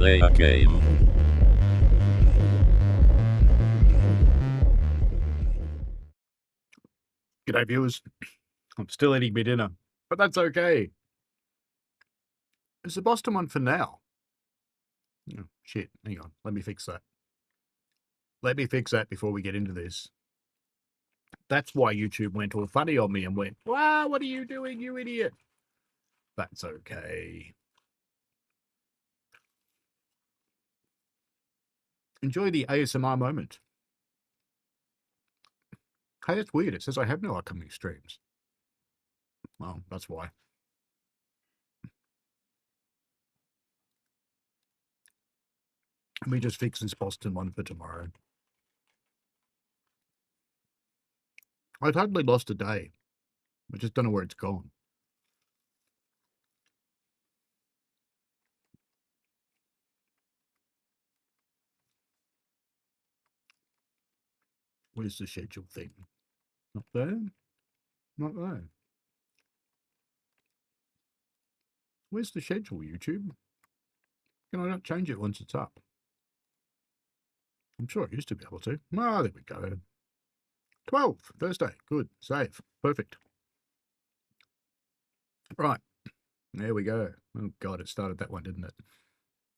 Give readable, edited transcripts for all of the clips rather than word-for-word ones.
play a game. G'day, viewers. I'm still eating my dinner, but that's okay. It's the Boston one for now. Oh, shit, hang on. Let me fix that. Let me fix that before we get into this. That's why YouTube went all funny on me and went, wow, what are you doing, you idiot? That's okay. Enjoy the ASMR moment. Hey, that's weird. It says I have no upcoming streams. Well, that's why. Let me just fix this Boston one for tomorrow. I totally lost a day. I just don't know where it's gone. Where's the schedule thing? Not there? Not there. Where's the schedule, YouTube? Can I not change it once it's up? I'm sure I used to be able to. Ah, there we go. 12, Thursday. Good. Save. Perfect. Right. There we go. Oh, God, it started that one, didn't it?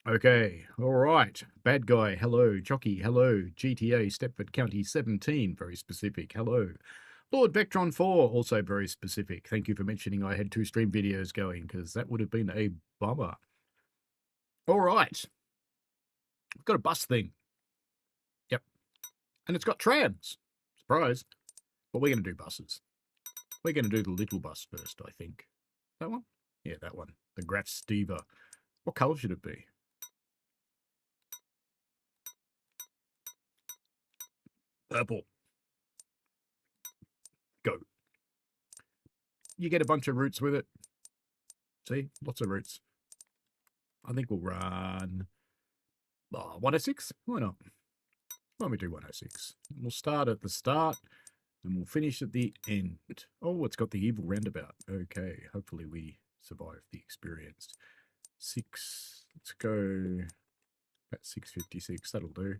Okay. All right. Bad guy. Hello. Jockey. Hello. GTA Stepford County 17. Very specific. Hello. Lord Vectron 4. Also very specific. Thank you for mentioning I had 2 stream videos going, because that would have been a bummer. All right. I've got a bus thing. Yep. And it's got trams. Surprise. But we're going to do buses. We're going to do the little bus first, I think. That one? Yeah, that one. The Graf Steva. What colour should it be? Purple. Go. You get a bunch of routes with it. See? Lots of routes. I think we'll run 106. Why not? Why don't we do 106? We'll start at the start and we'll finish at the end. Oh, it's got the evil roundabout. Okay, hopefully we survive the experience. 6. Let's go at 6:56. That'll do.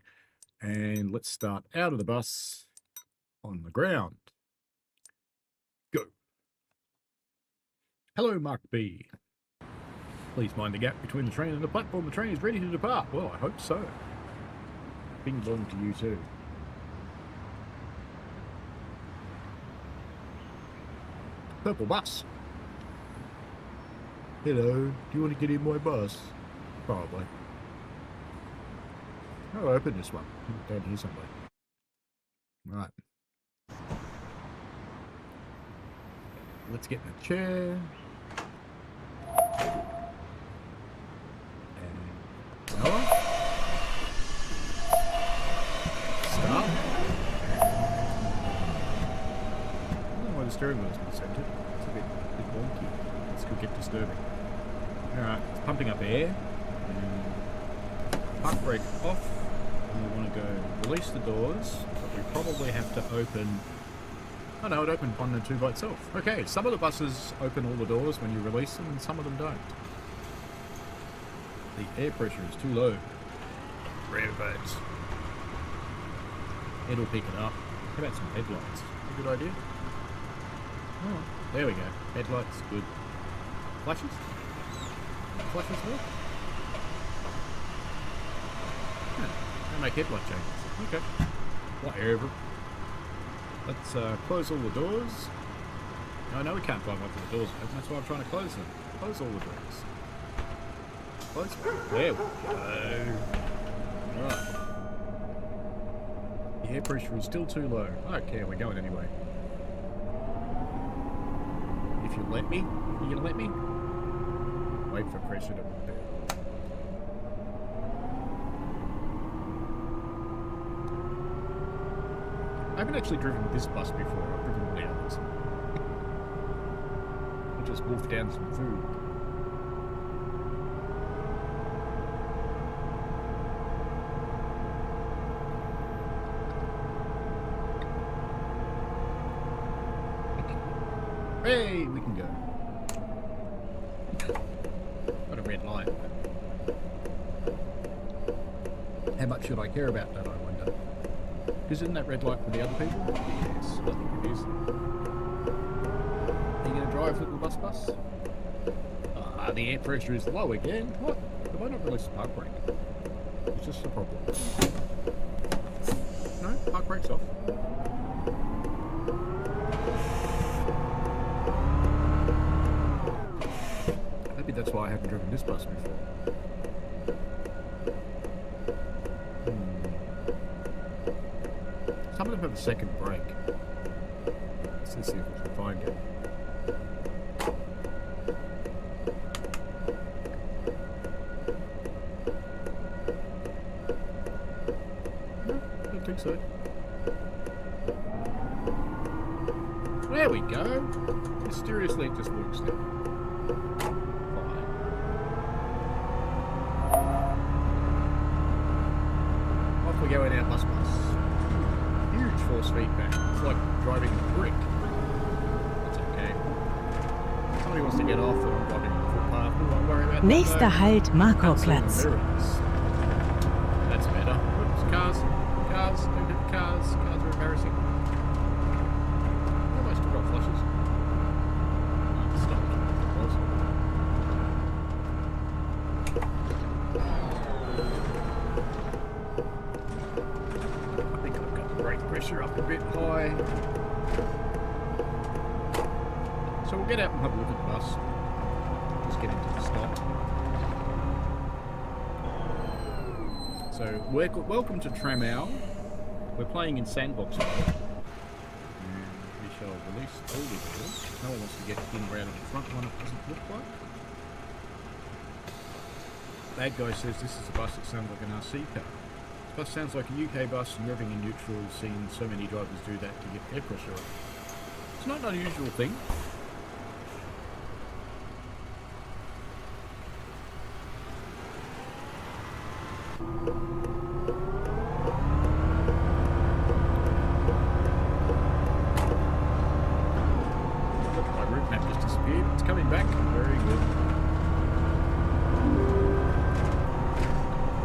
And let's start out of the bus on the ground. Go. Hello, Mark B. Please mind the gap between the train and the platform. The train is ready to depart. Well, I hope so. Bing bong to you too. Purple bus. Hello, do you want to get in my bus? Probably. I'll open this one. Down here somewhere. Right. Let's get in the chair. And Noah. Start. I don't know why the steering wheel's not centered. It's a bit wonky. This could get disturbing. Alright, it's pumping up air. Park brake off. And we want to go release the doors, but we probably have to open. Oh no, it opened 1 and 2 by itself. Okay, some of the buses open all the doors when you release them, and some of them don't. The air pressure is too low. Railroads. It'll pick it up. How about some headlights? A good idea? Oh, there we go. Headlights, good. Flashes? Flashes work? They make headlight changes. Okay. Whatever. Let's close all the doors. No, no, we can't drive up to the doors. That's why I'm trying to close them. Close all the doors. Close. There we go. Right. The air pressure is still too low. I don't care, we're going anyway. If you let me, are you gonna let me? Wait for pressure to build. I haven't actually driven this bus before. I've driven all the others. I'll just wolf down some food. Hey, we can go. Got a red light. How much should I care about that, I wonder? Isn't that red light for the other people? Yes, I think it is. Are you going to drive, little bus? The air pressure is low again. What? Have I not released the park brake? It's just a problem. No, park brake's off. Maybe that's why I haven't driven this bus before. Some of them have a second brake. Let's see if we can find it. So there we go. Mysteriously it just works now. Fine. Off we go in our bus. Huge force feedback. It's like driving a brick. That's okay. Somebody wants to get off and I'm driving a footpath. I won't worry about Nächster that. Halt Markov-Platz. That's better. Oops, cars. Cars are embarrassing. Oh, I still got flushes. Stopped. I think I've got the brake pressure up a bit high. So we'll get out and have a look at the bus. Just get into the stop. So, welcome to Tram. We're playing in sandbox mode. And we shall release all the doors. No one wants to get in or out of the front one, it doesn't look like. Bad guy says this is a bus that sounds like an RC car. This bus sounds like a UK bus, and revving in neutral, seen so many drivers do that to get air pressure up. It's not an unusual thing. It's coming back. Very good.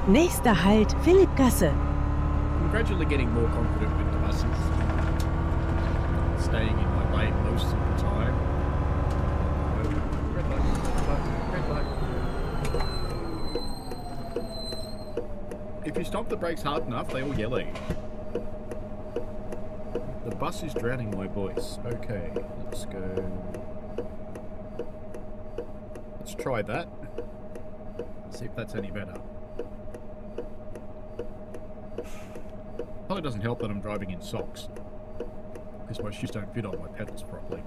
Nächster Halt Philippgasse. I'm gradually getting more confident with the buses. Staying in my lane most of the time. Red light, red light. If you stop the brakes hard enough, they all yell at you. The bus is drowning my voice. Okay, let's go. Let's try that. See if that's any better. Probably doesn't help that I'm driving in socks, because my shoes don't fit on my pedals properly.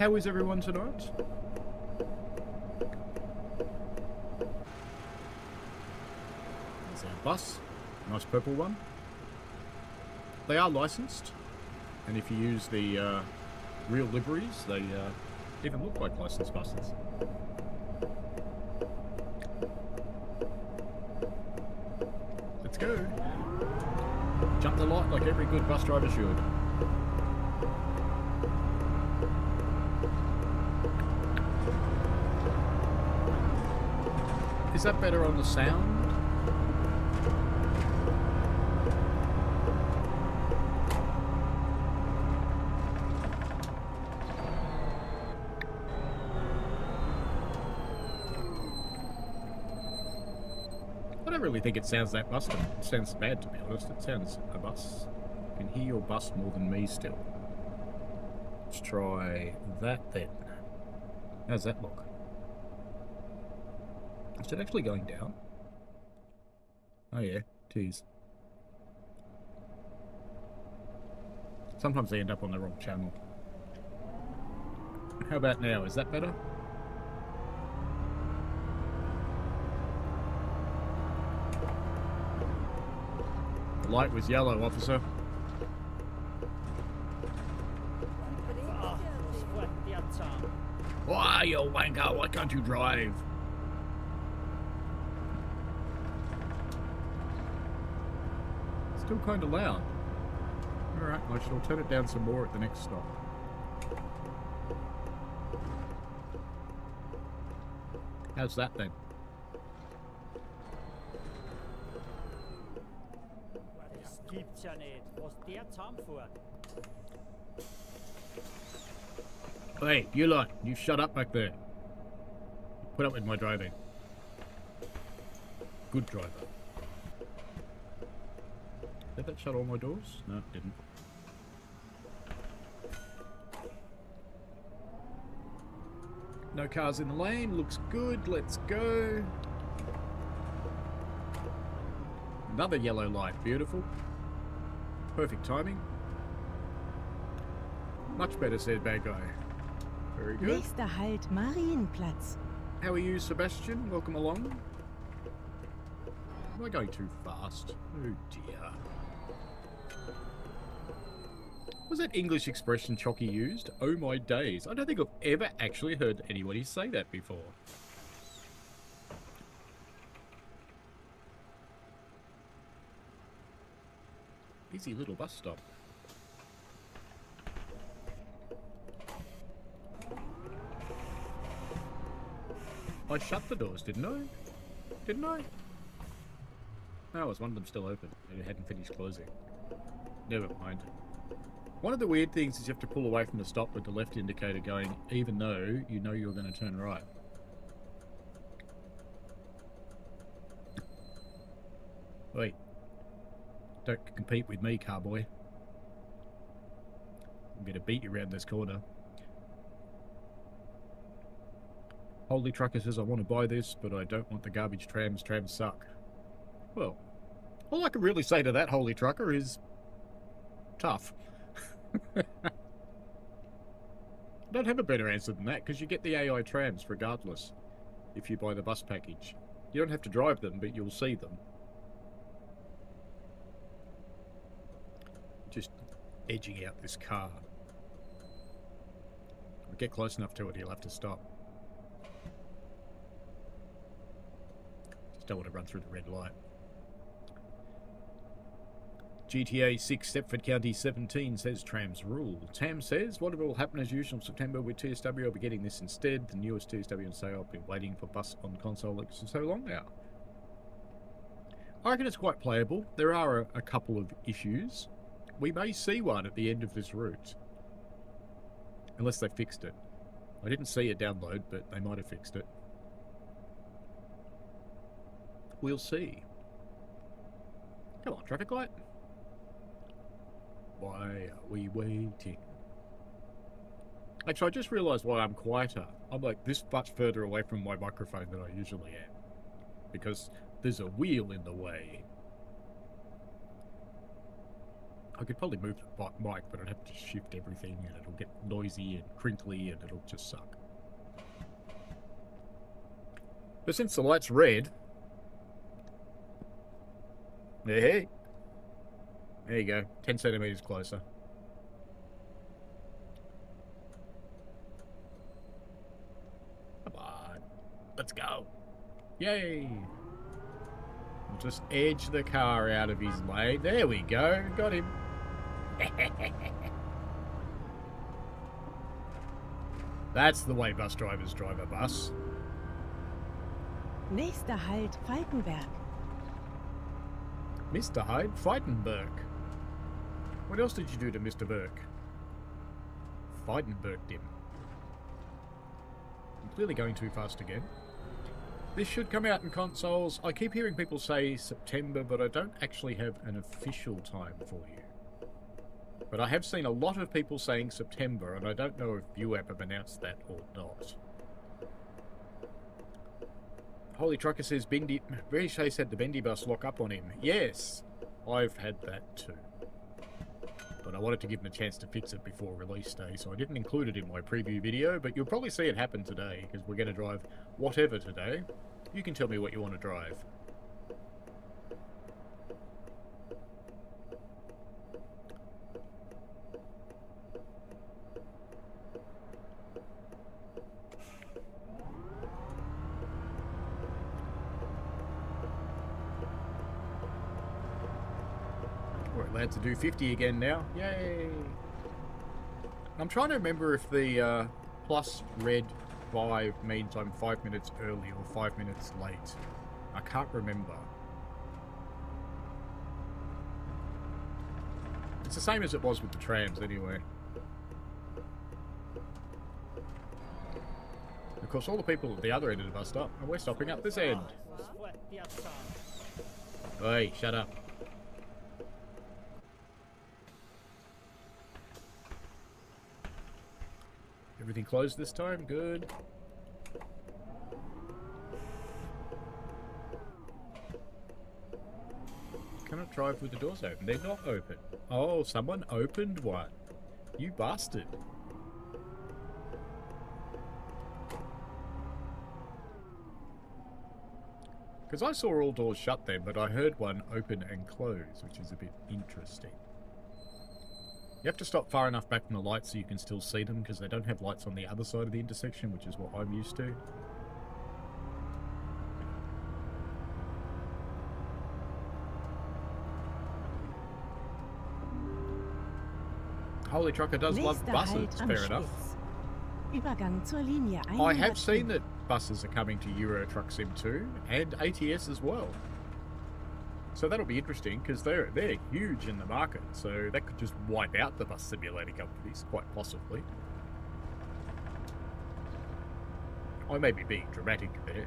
How is everyone tonight? There's our bus. Nice purple one. They are licensed, and if you use the real liveries, they even look like licensed buses. Let's go. Jump the light like every good bus driver should. Is that better on the sound? I don't really think it sounds that bus. It sounds bad, to be honest. It sounds a bus. I can hear your bus more than me still. Let's try that then. How's that look? Is it actually going down? Oh yeah, it is. Sometimes they end up on the wrong channel. How about now? Is that better? The light was yellow, officer. Why, you wanker? Why can't you drive? Still kind of loud. Alright, I shall turn it down some more at the next stop. How's that then? gibt's ja nicht. Was der zusammenfährt. Hey, you lot, you shut up back there. Put up with my driving. Good driver. Did that shut all my doors? No, it didn't. No cars in the lane. Looks good. Let's go. Another yellow light. Beautiful. Perfect timing. Much better, said bad guy. Very good. Nächster Halt Marienplatz. How are you, Sebastian? Welcome along. Am I going too fast? Oh dear. Was that English expression Chocky used? Oh my days. I don't think I've ever actually heard anybody say that before. Busy little bus stop. I shut the doors, didn't I? Didn't I? No, was one of them still open and it hadn't finished closing? Never mind. One of the weird things is you have to pull away from the stop with the left indicator going, even though you know you're going to turn right. Wait. Don't compete with me, carboy. I'm going to beat you around this corner. Holy Trucker says, I want to buy this, but I don't want the garbage trams. Trams suck. Well, all I can really say to that, Holy Trucker, is tough. I don't have a better answer than that, because you get the AI trams regardless if you buy the bus package. You don't have to drive them, but you'll see them. Just edging out this car. If we get close enough to it, he'll have to stop. Just don't want to run through the red light. GTA 6, Stepford County 17 says trams rule. Tam says, whatever will happen as usual in September with TSW, I'll be getting this instead. The newest TSW and say I've been waiting for bus on console for so long now. I reckon it's quite playable. There are a couple of issues. We may see one at the end of this route. Unless they fixed it. I didn't see a download, but they might have fixed it. We'll see. Come on, traffic light. Why are we waiting? Actually, I just realised why I'm quieter. I'm like this much further away from my microphone than I usually am. Because there's a wheel in the way. I could probably move the mic, but I'd have to shift everything and it'll get noisy and crinkly and it'll just suck. But since the light's red... Hey! There you go, 10 centimeters closer. Come on, let's go. Yay! We'll just edge the car out of his lane. There we go, got him. That's the way bus drivers drive a bus. Nächster Halt Falkenberg. Mr. Hyde, Feidenberg. What else did you do to Mr. Burke? Feidenberged him. I'm clearly going too fast again. This should come out in consoles. I keep hearing people say September, but I don't actually have an official time for you. But I have seen a lot of people saying September, and I don't know if UAP have announced that or not. Holy Trucker says, Bendy, Very Chase had the Bendy bus lock up on him. Yes, I've had that too. But I wanted to give him a chance to fix it before release day, so I didn't include it in my preview video, but you'll probably see it happen today, because we're going to drive whatever today. You can tell me what you want to drive. We're allowed to do 50 again now. Yay! I'm trying to remember if the plus red 5 means I'm 5 minutes early or 5 minutes late. I can't remember. It's the same as it was with the trams anyway. Of course, all the people at the other end of the bus stop, and we're stopping up this end. Was for der Tram. Oi, shut up. Everything closed this time? Good. Cannot drive with the doors open. They're not open. Oh, someone opened one. You bastard. Because I saw all doors shut then, but I heard one open and close, which is a bit interesting. You have to stop far enough back from the lights so you can still see them, because they don't have lights on the other side of the intersection, which is what I'm used to. Holy Trucker does love Nächster buses, Halt am fair enough. Spitz. Übergang zur Linie I have 105. seen that buses are coming to Euro Truck Sim 2 and ATS as well. So that'll be interesting because they're huge in the market. So that could just wipe out the bus simulator companies, quite possibly. I may be being dramatic there.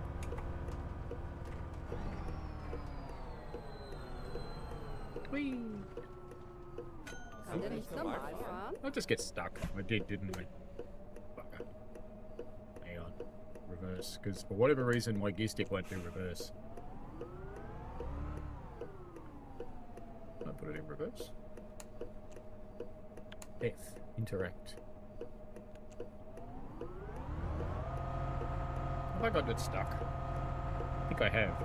Whee! Kann der nicht normal fahren? I'll just get stuck. I did, didn't I? Bugger. Hang on. Reverse. Because for whatever reason, my gear stick won't do reverse. Can I put it in reverse? F. Interact. Have I got it stuck? I think I have.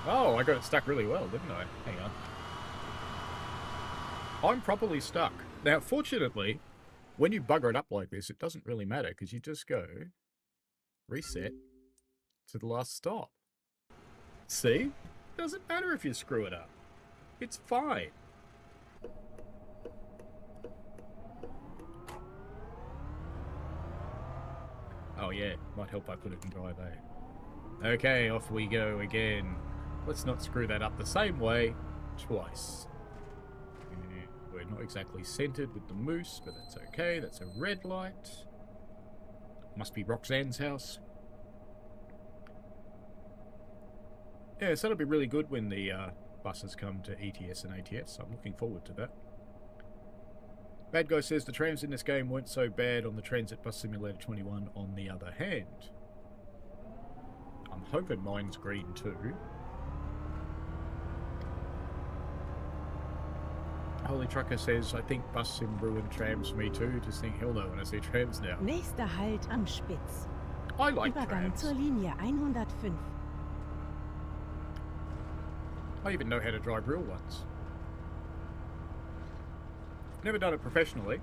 Oh, I got it stuck really well, didn't I? Hang on. I'm properly stuck. Now, fortunately, when you bugger it up like this, it doesn't really matter because you just go reset to the last stop. See? Doesn't matter if you screw it up. It's fine. Oh yeah, might help I put it in drive A. Okay, off we go again. Let's not screw that up the same way twice. We're not exactly centered with the moose, but that's okay. That's a red light. Must be Roxanne's house. Yeah, so that'll be really good when the buses come to ETS and ATS. I'm looking forward to that. Bad Guy says the trams in this game weren't so bad on the Transit Bus Simulator 21 on the other hand. I'm hoping mine's green too. Holy Trucker says, I think bus sim ruined trams for me too. Just think, hell no when I see trams now. Nächster Halt am Spitz. I like Übergang trams. zur Linie 105. I even know how to drive real ones. Never done it professionally.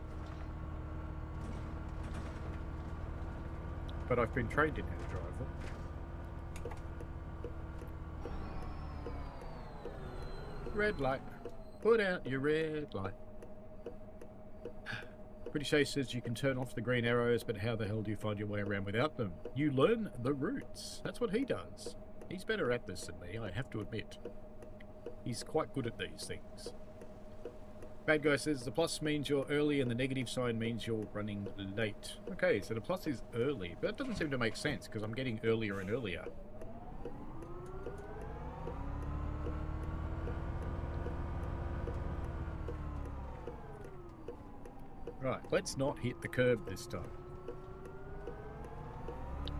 But I've been trained in how to drive them. Red light. Put out your red light. Pretty Shay says you can turn off the green arrows, but how the hell do you find your way around without them? You learn the routes. That's what he does. He's better at this than me, I have to admit. He's quite good at these things. Bad Guy says the plus means you're early and the negative sign means you're running late. Okay, so the plus is early, but that doesn't seem to make sense because I'm getting earlier and earlier. Right, let's not hit the curb this time.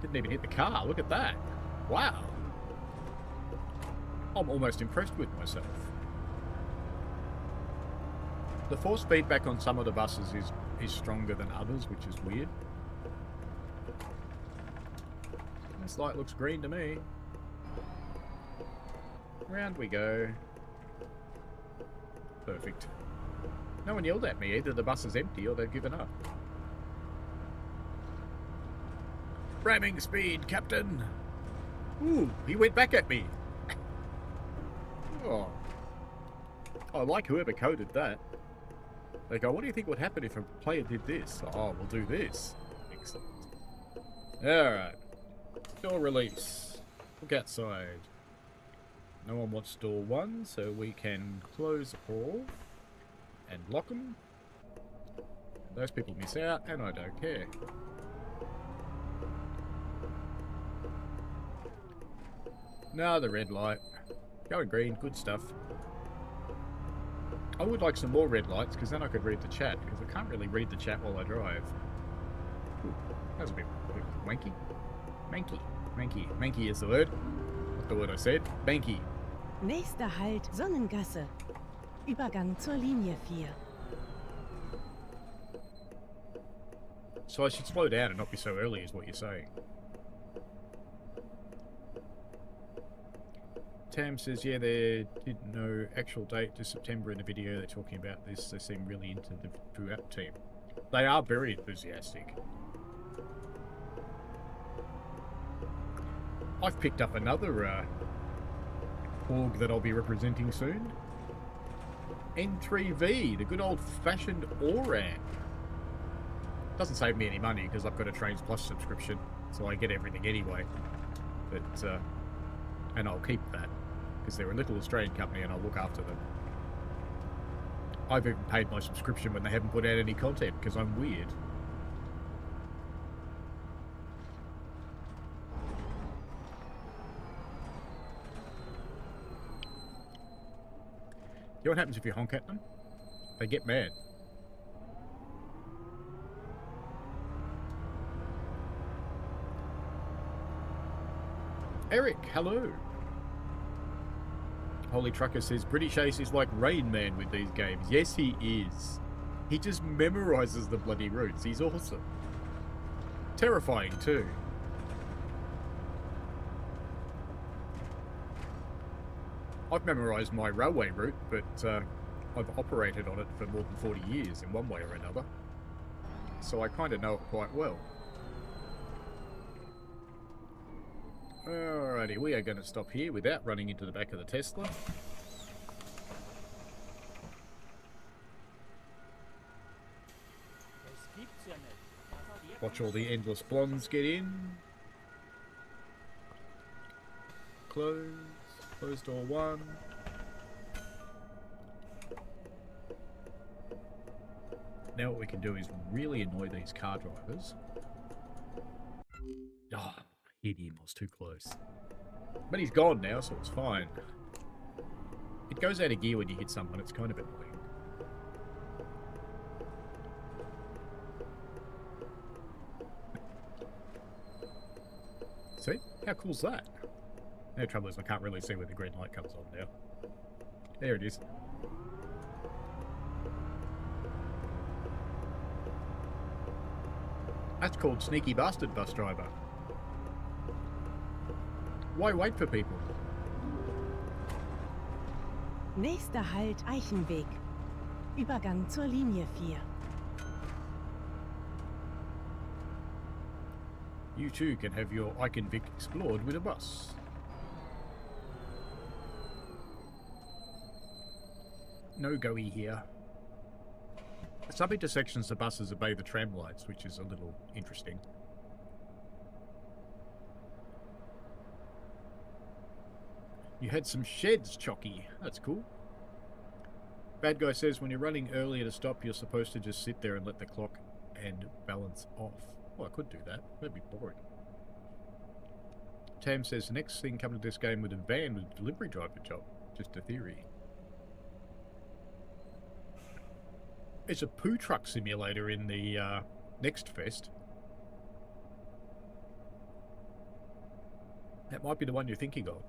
Didn't even hit the car, look at that. Wow. I'm almost impressed with myself. The force feedback on some of the buses is stronger than others, which is weird. This light looks green to me. Round we go. Perfect. No one yelled at me. Either the bus is empty or they've given up. Ramming speed, Captain! Ooh, he went back at me. Oh. I like whoever coded that. They go, what do you think would happen if a player did this? Oh, we'll do this. Excellent. Alright. Door release. Look outside. No one wants door 1, so we can close all. and lock them. Those people miss out, and I don't care. No, the red light. Going green, good stuff. I would like some more red lights, because then I could read the chat, because I can't really read the chat while I drive. Ooh, that was a bit wanky. Manky. Manky. Manky is the word. Not the word I said. Manky. Nächster Halt Sonnengasse. Übergang zur Linie 4. So I should slow down and not be so early, is what you're saying. Tam says, yeah, there did no actual date to September in the video. They're talking about this. They seem really into the Tram team. They are very enthusiastic. I've picked up another org that I'll be representing soon. N3V, the good old-fashioned ORAN. Doesn't save me any money because I've got a Trains Plus subscription, so I get everything anyway. But and I'll keep that because they're a little Australian company and I'll look after them. I've even paid my subscription when they haven't put out any content because I'm weird. You know what happens if you honk at them? They get mad. Eric, hello. Holy Trucker says, British Ace is like Rain Man with these games. Yes, he is. He just memorizes the bloody routes. He's awesome. Terrifying, too. I've memorised my railway route, but I've operated on it for more than 40 years in one way or another. So I kind of know it quite well. Alrighty, we are going to stop here without running into the back of the Tesla. Watch all the endless blondes get in. Close. Close door 1. Now what we can do is really annoy these car drivers. Oh, hit him. I was too close. But he's gone now, so it's fine. It goes out of gear when you hit someone. It's kind of annoying. See? How cool's that? No trouble is I can't really see where the green light comes on now. There it is. That's called Sneaky Bastard Bus Driver. Why wait for people? Nächster Halt Eichenweg. Übergang zur Linie 4. You too can have your Eichenweg explored with a bus. No go-y here. Some intersections the buses obey the tram lights, which is a little interesting. You had some sheds, Chocky. That's cool. Bad Guy says when you're running earlier to stop, you're supposed to just sit there and let the clock and balance off. Well, I could do that. That'd be boring. Tam says the next thing coming to this game with a van with a delivery driver job. Just a theory. It's a poo truck simulator in the Next Fest. That might be the one you're thinking of.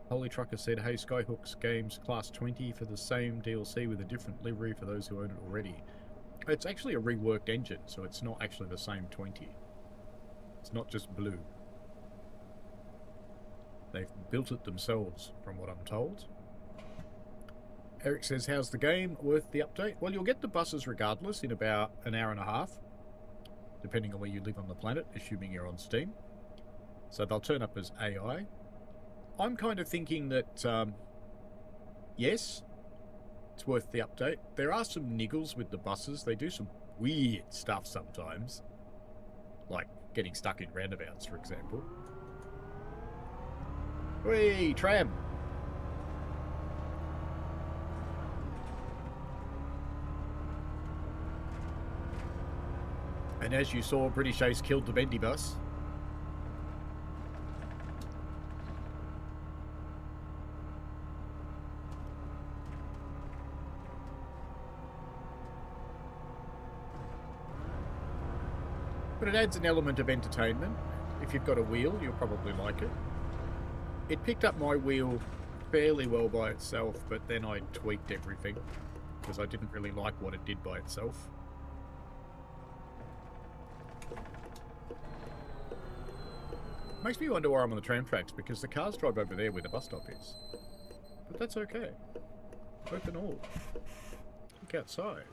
Holy Trucker said, hey, Skyhook's Games Class 20 for the same DLC with a different livery for those who own it already. It's actually a reworked engine, so it's not actually the same 20. It's not just blue. They've built it themselves, from what I'm told. Eric says, how's the game? Worth the update? Well, you'll get the buses regardless in about an hour and a half, depending on where you live on the planet, assuming you're on Steam. So they'll turn up as AI. I'm kind of thinking that, yes, it's worth the update. There are some niggles with the buses. They do some weird stuff sometimes, like getting stuck in roundabouts, for example. Whee, tram! And as you saw, British Ace killed the Bendy bus. But it adds an element of entertainment. If you've got a wheel, you'll probably like it. It picked up my wheel fairly well by itself, but then I tweaked everything because I didn't really like what it did by itself. Makes me wonder why I'm on the tram tracks, because the cars drive over there where the bus stop is. But that's okay. Open all. Look outside.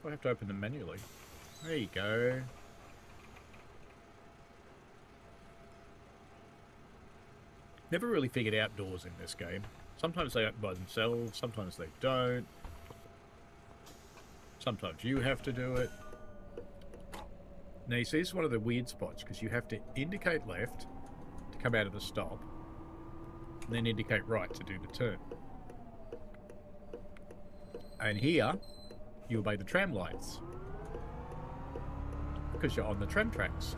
I have to open them manually. There you go. Never really figured out doors in this game. Sometimes they open by themselves, sometimes they don't. Sometimes you have to do it. Now you see, this is one of the weird spots, because you have to indicate left to come out of the stop, and then indicate right to do the turn. And here, you obey the tram lights, because you're on the tram tracks.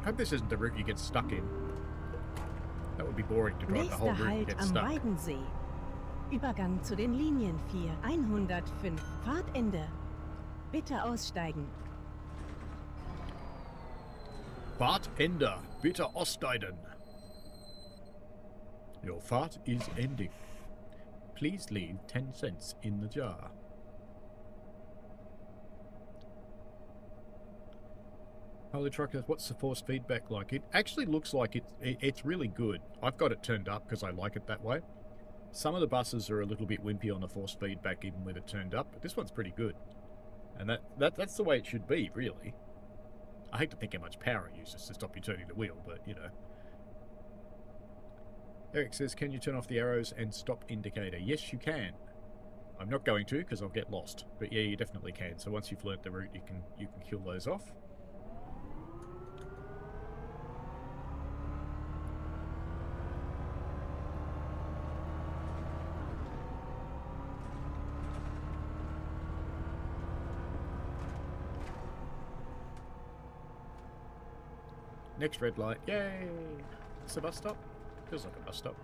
I hope this isn't the route you get stuck in. That would be boring to drive the whole Nächster route and Halt get am stuck. Weidensee. Übergang zu den Linien 4, 105, Fahrtende. Bitte aussteigen. Fahrtende, bitte aussteigen. Your fart is ending. Please leave 10 cents in the jar. Holy truckers, what's the force feedback like? It actually looks like it's really good. I've got it turned up because I like it that way. Some of the buses are a little bit wimpy on the force feedback even with it turned up, but this one's pretty good. And that's the way it should be, really. I hate to think how much power it uses to stop you turning the wheel, but, you know. Eric says, can you turn off the arrows and stop indicator? Yes, you can. I'm not going to because I'll get lost. But yeah, you definitely can. So once you've learnt the route, you can kill those off. Next red light. Yay! It's a bus stop? Feels like a bus stop.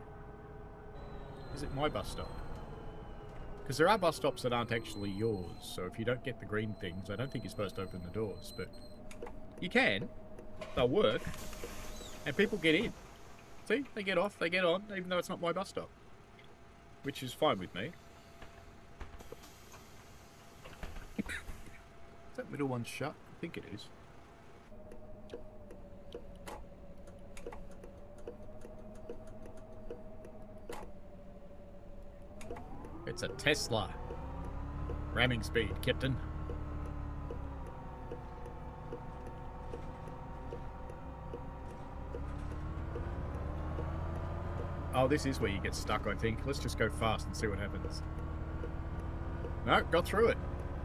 Is it my bus stop? Because there are bus stops that aren't actually yours, so if you don't get the green things, I don't think you're supposed to open the doors, but you can. They'll work. And people get in. See? They get off, they get on, even though it's not my bus stop. Which is fine with me. Is that middle one shut? I think it is. It's a Tesla. Ramming speed, Captain. Oh, this is where you get stuck, I think. Let's just go fast and see what happens. No, got through it.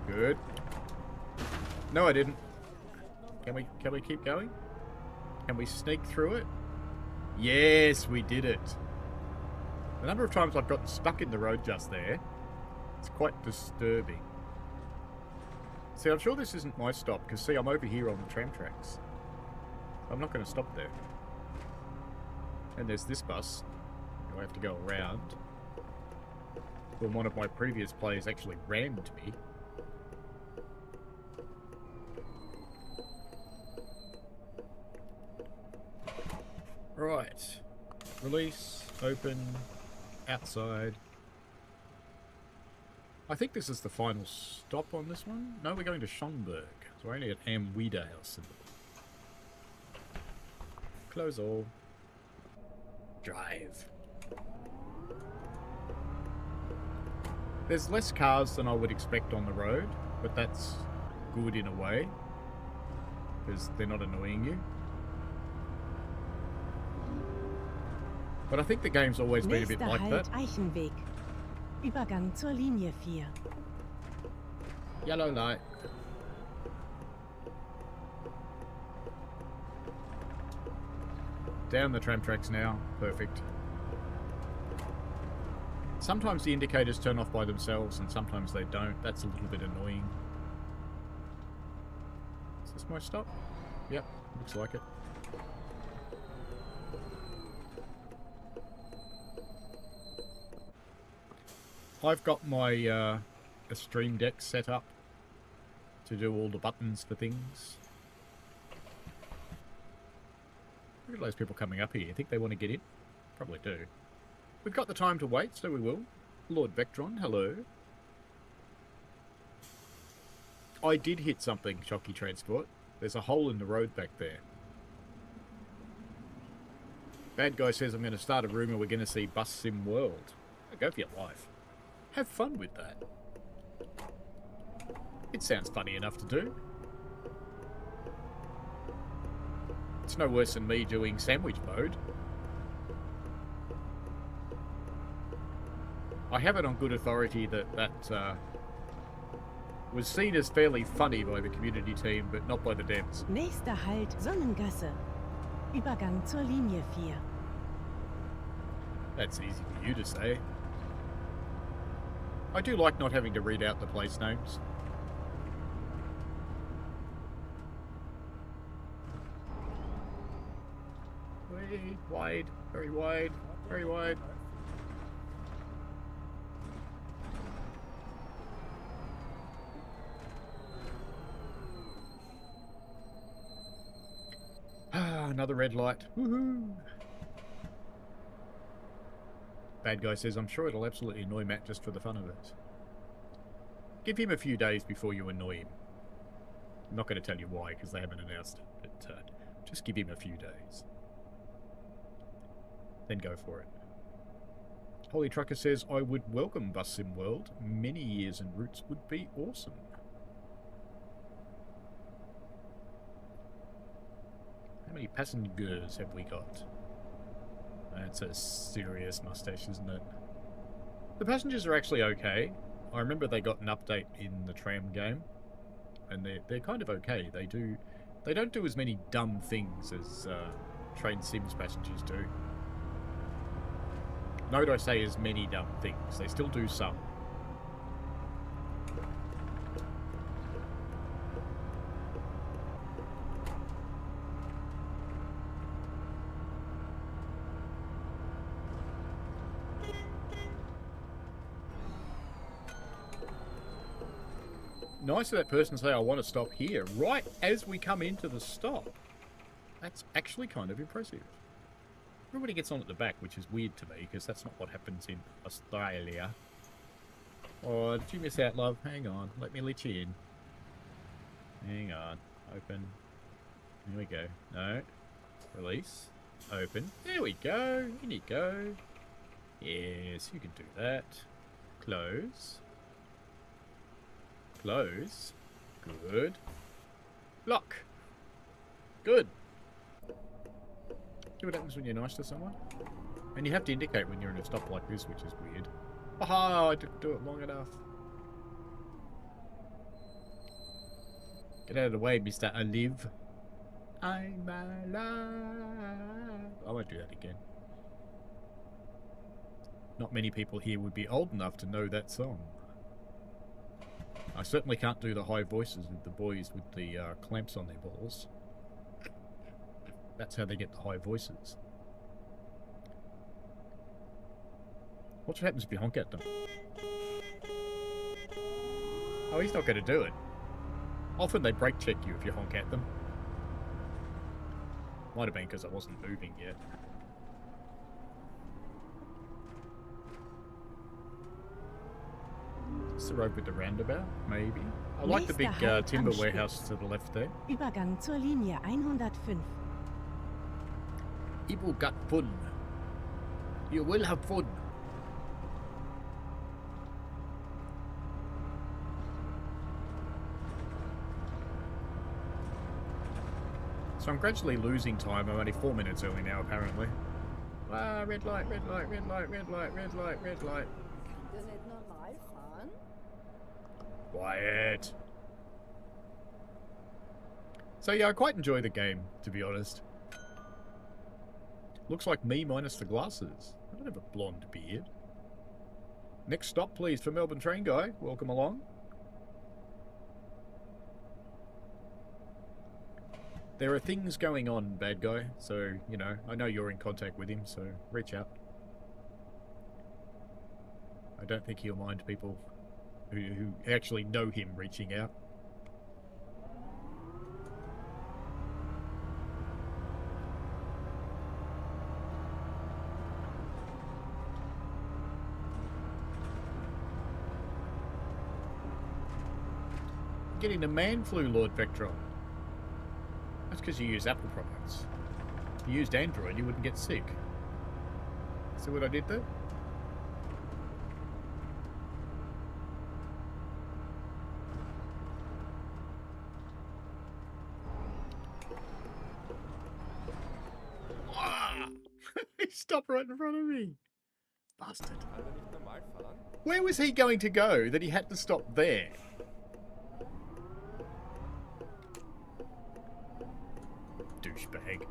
Good. No, I didn't. Can we keep going? Can we sneak through it? Yes, we did it. The number of times I've gotten stuck in the road just there, it's quite disturbing. See, I'm sure this isn't my stop, because see, I'm over here on the tram tracks. I'm not going to stop there. And there's this bus. I have to go around. When one of my previous players actually rammed me. Right. Release, open, outside. I think this is the final stop on this one. No, we're going to Schomburg. So we're only at Amwiedehouse. Close all. Drive. There's less cars than I would expect on the road, but that's good in a way, because they're not annoying you. But I think the game's always been a bit Nächster like Halt that. Eichenweg. Übergang zur Linie 4. Yellow light. Down the tram tracks now. Perfect. Sometimes the indicators turn off by themselves and sometimes they don't. That's a little bit annoying. Is this my stop? Yep, looks like it. I've got my a Stream Deck set up to do all the buttons for things. Look at those people coming up here. You think they want to get in? Probably do. We've got the time to wait, so we will. Lord Vectron, hello. I did hit something, Shocky Transport. There's a hole in the road back there. Bad guy says I'm going to start a rumour we're going to see Bus Sim World. Go for your life. Have fun with that. It sounds funny enough to do. It's no worse than me doing sandwich mode. I have it on good authority that was seen as fairly funny by the community team, but not by the devs. Nächster Halt, Sonnengasse. Übergang zur Linie 4. That's easy for you to say. I do like not having to read out the place names. Wide, very wide, very wide. Ah, another red light. Woohoo! Bad guy says, I'm sure it'll absolutely annoy Matt just for the fun of it. Give him a few days before you annoy him. I'm not going to tell you why, because they haven't announced it, but just give him a few days. Then go for it. Holy Trucker says, I would welcome Bus Sim World. Many years and routes would be awesome. How many passengers have we got? That's a serious mustache, isn't it? The passengers are actually okay. I remember they got an update in the Tram game, and they're kind of okay. They don't do as many dumb things as Train Sims passengers do. Note I say as many dumb things. They still do some. Nice of that person to say, I want to stop here, right as we come into the stop. That's actually kind of impressive. Everybody gets on at the back, which is weird to me, because that's not what happens in Australia. Oh, did you miss out, love? Hang on, let me let you in. Hang on, open. Here we go. No. Release. Open. There we go. In you go. Yes, you can do that. Close. Close. Good. Lock. Good. See what happens when you're nice to someone? And you have to indicate when you're in a stop like this, which is weird. Aha! I didn't do it long enough. Get out of the way, Mr. Alive. I'm alive. I won't do that again. Not many people here would be old enough to know that song. I certainly can't do the high voices with the boys with the clamps on their balls. That's how they get the high voices. What happens if you honk at them? Oh, he's not going to do it. Often they brake check you if you honk at them. Might have been because I wasn't moving yet. Is this the road with the roundabout? Maybe. I like the big timber warehouse to the left there. Übergang zur Linie 105. You will get fun. You will have fun. So I'm gradually losing time. I'm only 4 minutes early now, apparently. Ah, red light, red light, red light, red light, red light, red light. Does it normal fahren? Quiet. So yeah, I quite enjoy the game, to be honest. Looks like me minus the glasses. I don't have a blonde beard. Next stop, please, for Melbourne Train Guy. Welcome along. There are things going on, bad guy, so, you know, I know you're in contact with him, so reach out. I don't think he'll mind people who actually know him reaching out. Getting the man flu, Lord Vectron. That's because you use Apple products. If you used Android, you wouldn't get sick. See what I did there? He stopped right in front of me. Bastard. Where was he going to go that he had to stop there? Douchebag.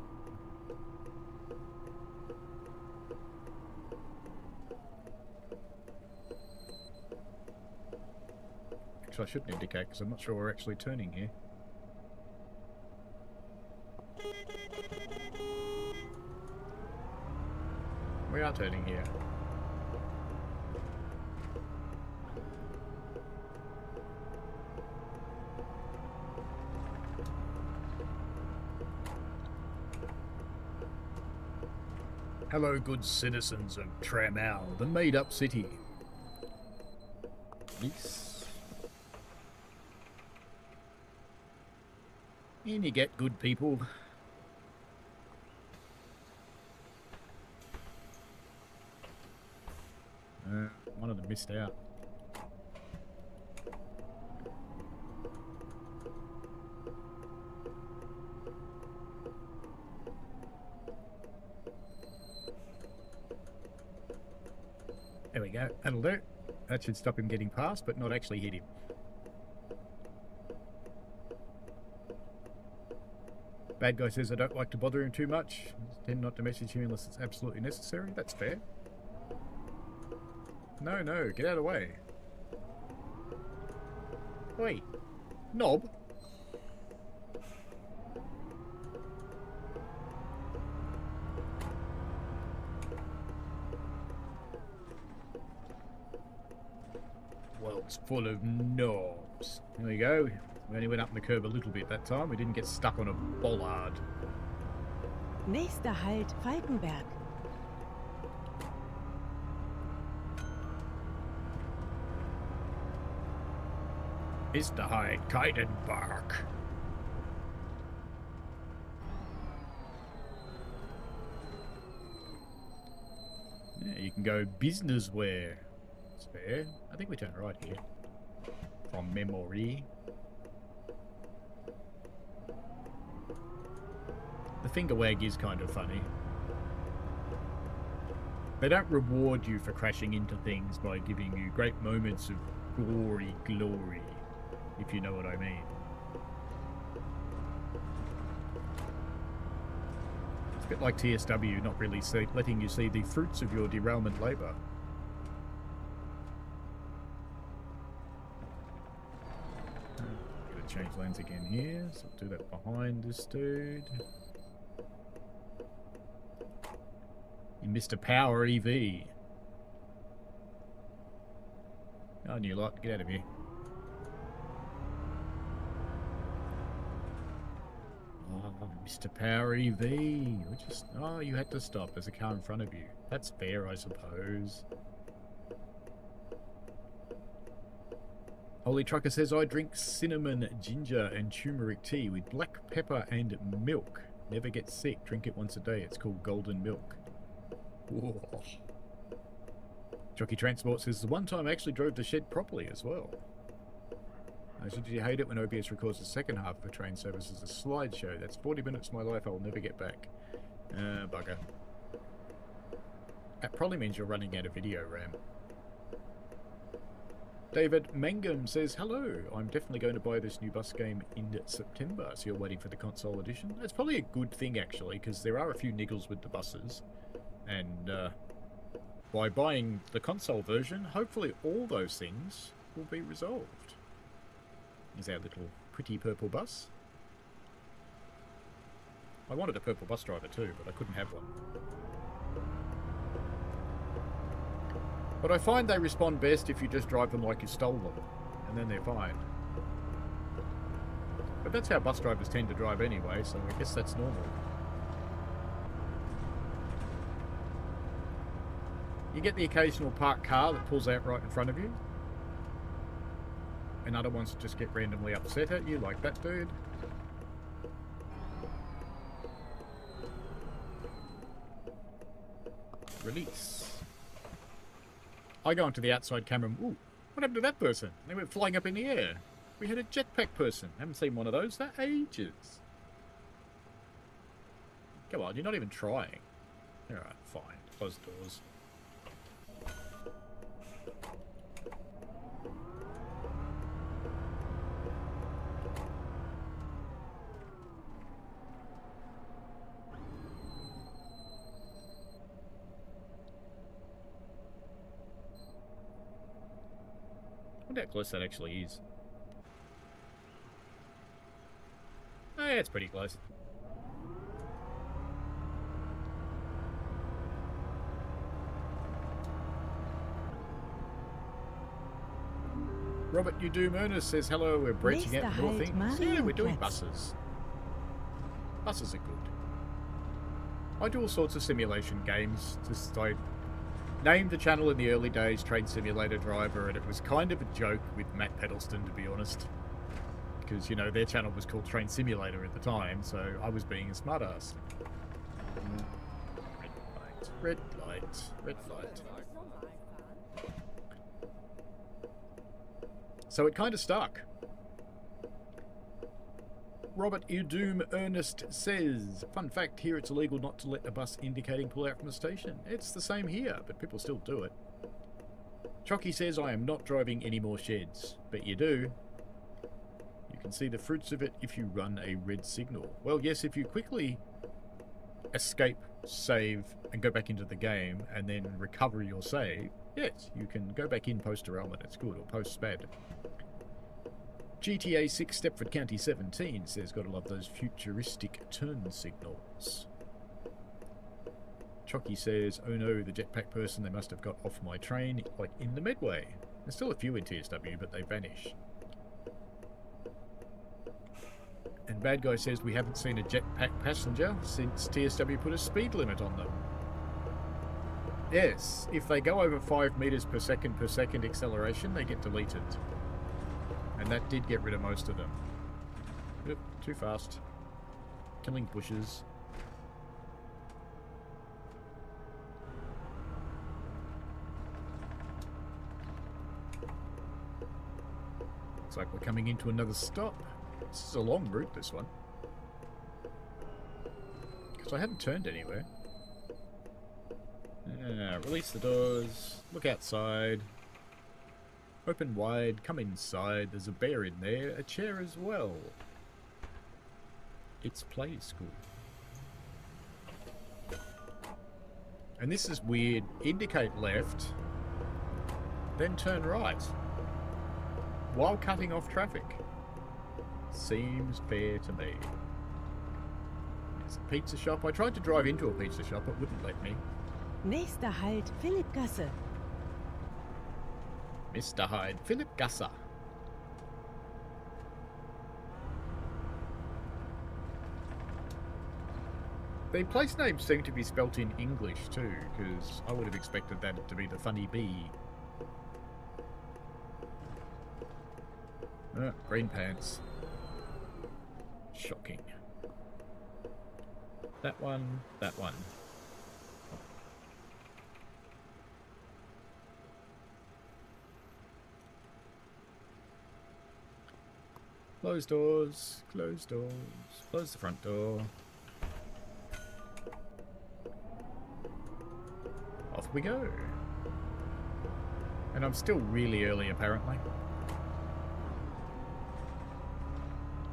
Actually, I shouldn't indicate because I'm not sure we're actually turning here. We are turning here. Hello, good citizens of Tram, the made-up city. Yes. And you get good people. One of them missed out. There we go. That'll do. That should stop him getting past, but not actually hit him. Bad guy says I don't like to bother him too much. Tend not to message him unless it's absolutely necessary. That's fair. No, no, get out of the way. Wait. Knob? World's full of knobs. There we go. We only went up the curb a little bit that time. We didn't get stuck on a bollard. Nächster Halt, Falkenberg. Mr. Hyde, Keidenberg. Yeah, you can go business wear. It's fair. I think we turn right here. From memory. The finger wag is kind of funny. They don't reward you for crashing into things by giving you great moments of glory, if you know what I mean. It's a bit like TSW not really letting you see the fruits of your derailment labour. Gotta change lanes again here, so I'll do that behind this dude. You missed a power EV. Oh, new lot, get out of here. Oh, Mr. Power EV. Oh, you had to stop. There's a car in front of you. That's fair, I suppose. Holy Trucker says, I drink cinnamon, ginger, and turmeric tea with black pepper and milk. Never get sick. Drink it once a day. It's called golden milk. Whoa. Jockey Transport says, the one time I actually drove the shed properly as well. Did you hate it when OBS records the second half of a train service as a slideshow? That's 40 minutes of my life I'll never get back. Bugger. That probably means you're running out of video RAM. David Mangum says, hello, I'm definitely going to buy this new bus game in September, so you're waiting for the console edition. That's probably a good thing, actually, because there are a few niggles with the buses, and by buying the console version, hopefully all those things will be resolved. Here's our little pretty purple bus. I wanted a purple bus driver too, but I couldn't have one. But I find they respond best if you just drive them like you stole them, and then they're fine. But that's how bus drivers tend to drive anyway, so I guess that's normal. You get the occasional parked car that pulls out right in front of you, and other ones just get randomly upset at you, like that dude. Release. I go into the outside camera and, ooh, what happened to that person? They went flying up in the air. We had a jetpack person. Haven't seen one of those for ages. Come on, you're not even trying. Alright, fine. Close the doors. I wonder how close that actually is. Oh, yeah, it's pretty close. Robert You Doom Ernest says, hello, we're branching out Nächster more Halt, things. Yeah, we're doing Marienplatz. buses. Buses are good. I do all sorts of simulation games. Just I named the channel in the early days Train Simulator Driver, and it was kind of a joke with Matt Pedalston, to be honest. Because, you know, their channel was called Train Simulator at the time, so I was being a smartass. Red light, red light. So it kind of stuck. Robert Udum Ernest says, fun fact, here it's illegal not to let a bus indicating pull out from a station. It's the same here, but people still do it. Chocky says, I am not driving any more sheds, but you do. You can see the fruits of it if you run a red signal. Well, yes, if you quickly escape, save, and go back into the game, and then recover your save, yes, you can go back in post-derailment. It's good, or post-spad. GTA 6 Stepford County 17 says, gotta love those futuristic turn signals. Chocky says, oh no, the jetpack person, they must have got off my train, like in the Medway. There's still a few in TSW, but they vanish. And Bad Guy says, we haven't seen a jetpack passenger since TSW put a speed limit on them. Yes, if they go over 5 meters per second acceleration, they get deleted. And that did get rid of most of them. Yep, too fast. Killing bushes. Looks like we're coming into another stop. This is a long route, this one. Because I haven't turned anywhere. Release the doors. Look outside. Open wide, come inside, there's a bear in there, a chair as well. It's play school. And this is weird, indicate left, then turn right, while cutting off traffic. Seems fair to me. There's a pizza shop. I tried to drive into a pizza shop, it wouldn't let me. Nächster Halt, Philippgasse. Mr. Hyde, Philip Gasser. The place names seem to be spelt in English too, because I would have expected that to be the funny bee. Green pants. Shocking. That one, that one. Close doors, close doors, close the front door. Off we go. And I'm still really early apparently.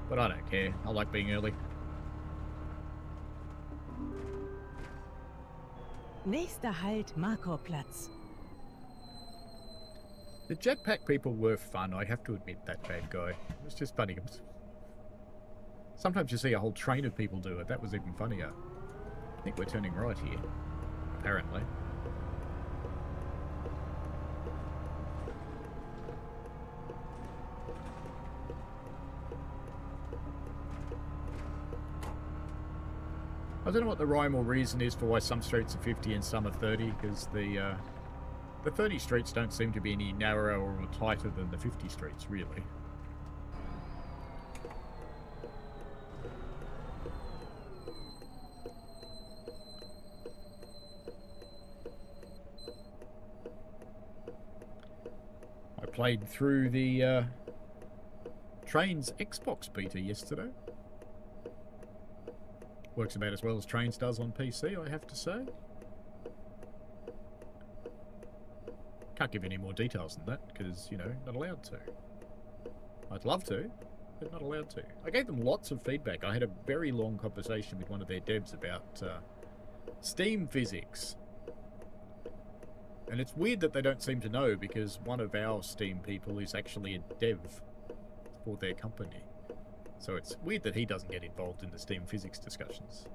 But I don't care, I like being early. Nächster Halt Markov-Platz. The jetpack people were fun, I have to admit, that bad guy. It was just funny. Sometimes you see a whole train of people do it. That was even funnier. I think we're turning right here, apparently. I don't know what the rhyme or reason is for why some streets are 50 and some are 30, because the 30 streets don't seem to be any narrower or tighter than the 50 streets, really. I played through the Train's Xbox beta yesterday. Works about as well as Trains does on PC, I have to say. Can't give any more details than that, because, you know, not allowed to. I'd love to, but not allowed to. I gave them lots of feedback. I had a very long conversation with one of their devs about Steam physics. And it's weird that they don't seem to know, because one of our Steam people is actually a dev for their company. So it's weird that he doesn't get involved in the Steam physics discussions.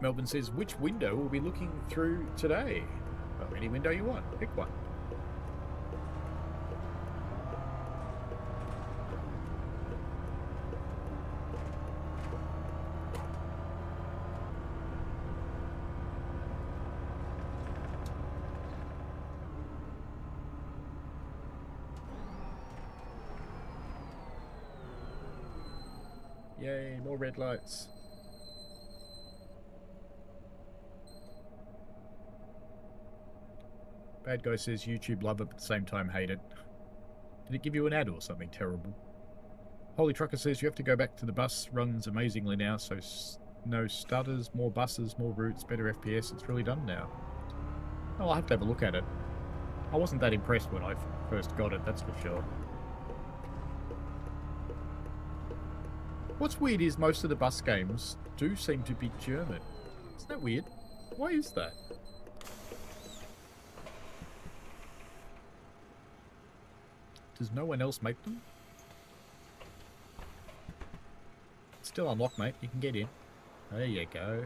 Melbourne says, which window will we be looking through today? Well, any window you want. Pick one. Yay, more red lights. Bad guy says YouTube love it, but at the same time hate it. Did it give you an ad or something terrible? Holy Trucker says you have to go back to the bus runs amazingly now, so no stutters, more buses, more routes, better FPS. It's really done now. Oh, I'll have to have a look at it. I wasn't that impressed when I first got it, that's for sure. What's weird is most of the bus games do seem to be German. Isn't that weird? Why is that? Does no one else make them? It's still unlocked, mate. You can get in. There you go.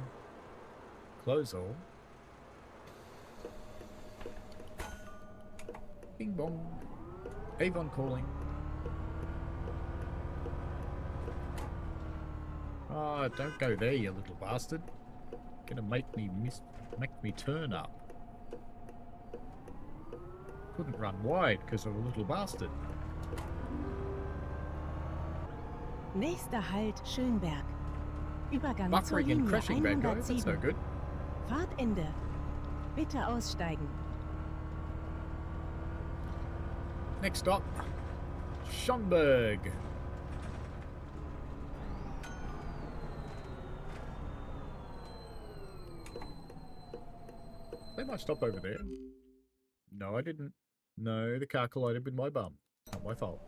Close all. Bing bong. Avon calling. Oh, don't go there, you little bastard. Gonna make me turn up. Couldn't run wide because of a little bastard. Nächster Halt Schönberg. Übergang zur Buffering and Linie crashing, bad guy. That's no 107. good. Fahrtende. Bitte aussteigen. Next stop, Schönberg. They might stop over there. No, I didn't. No, the car collided with my bum. Not my fault.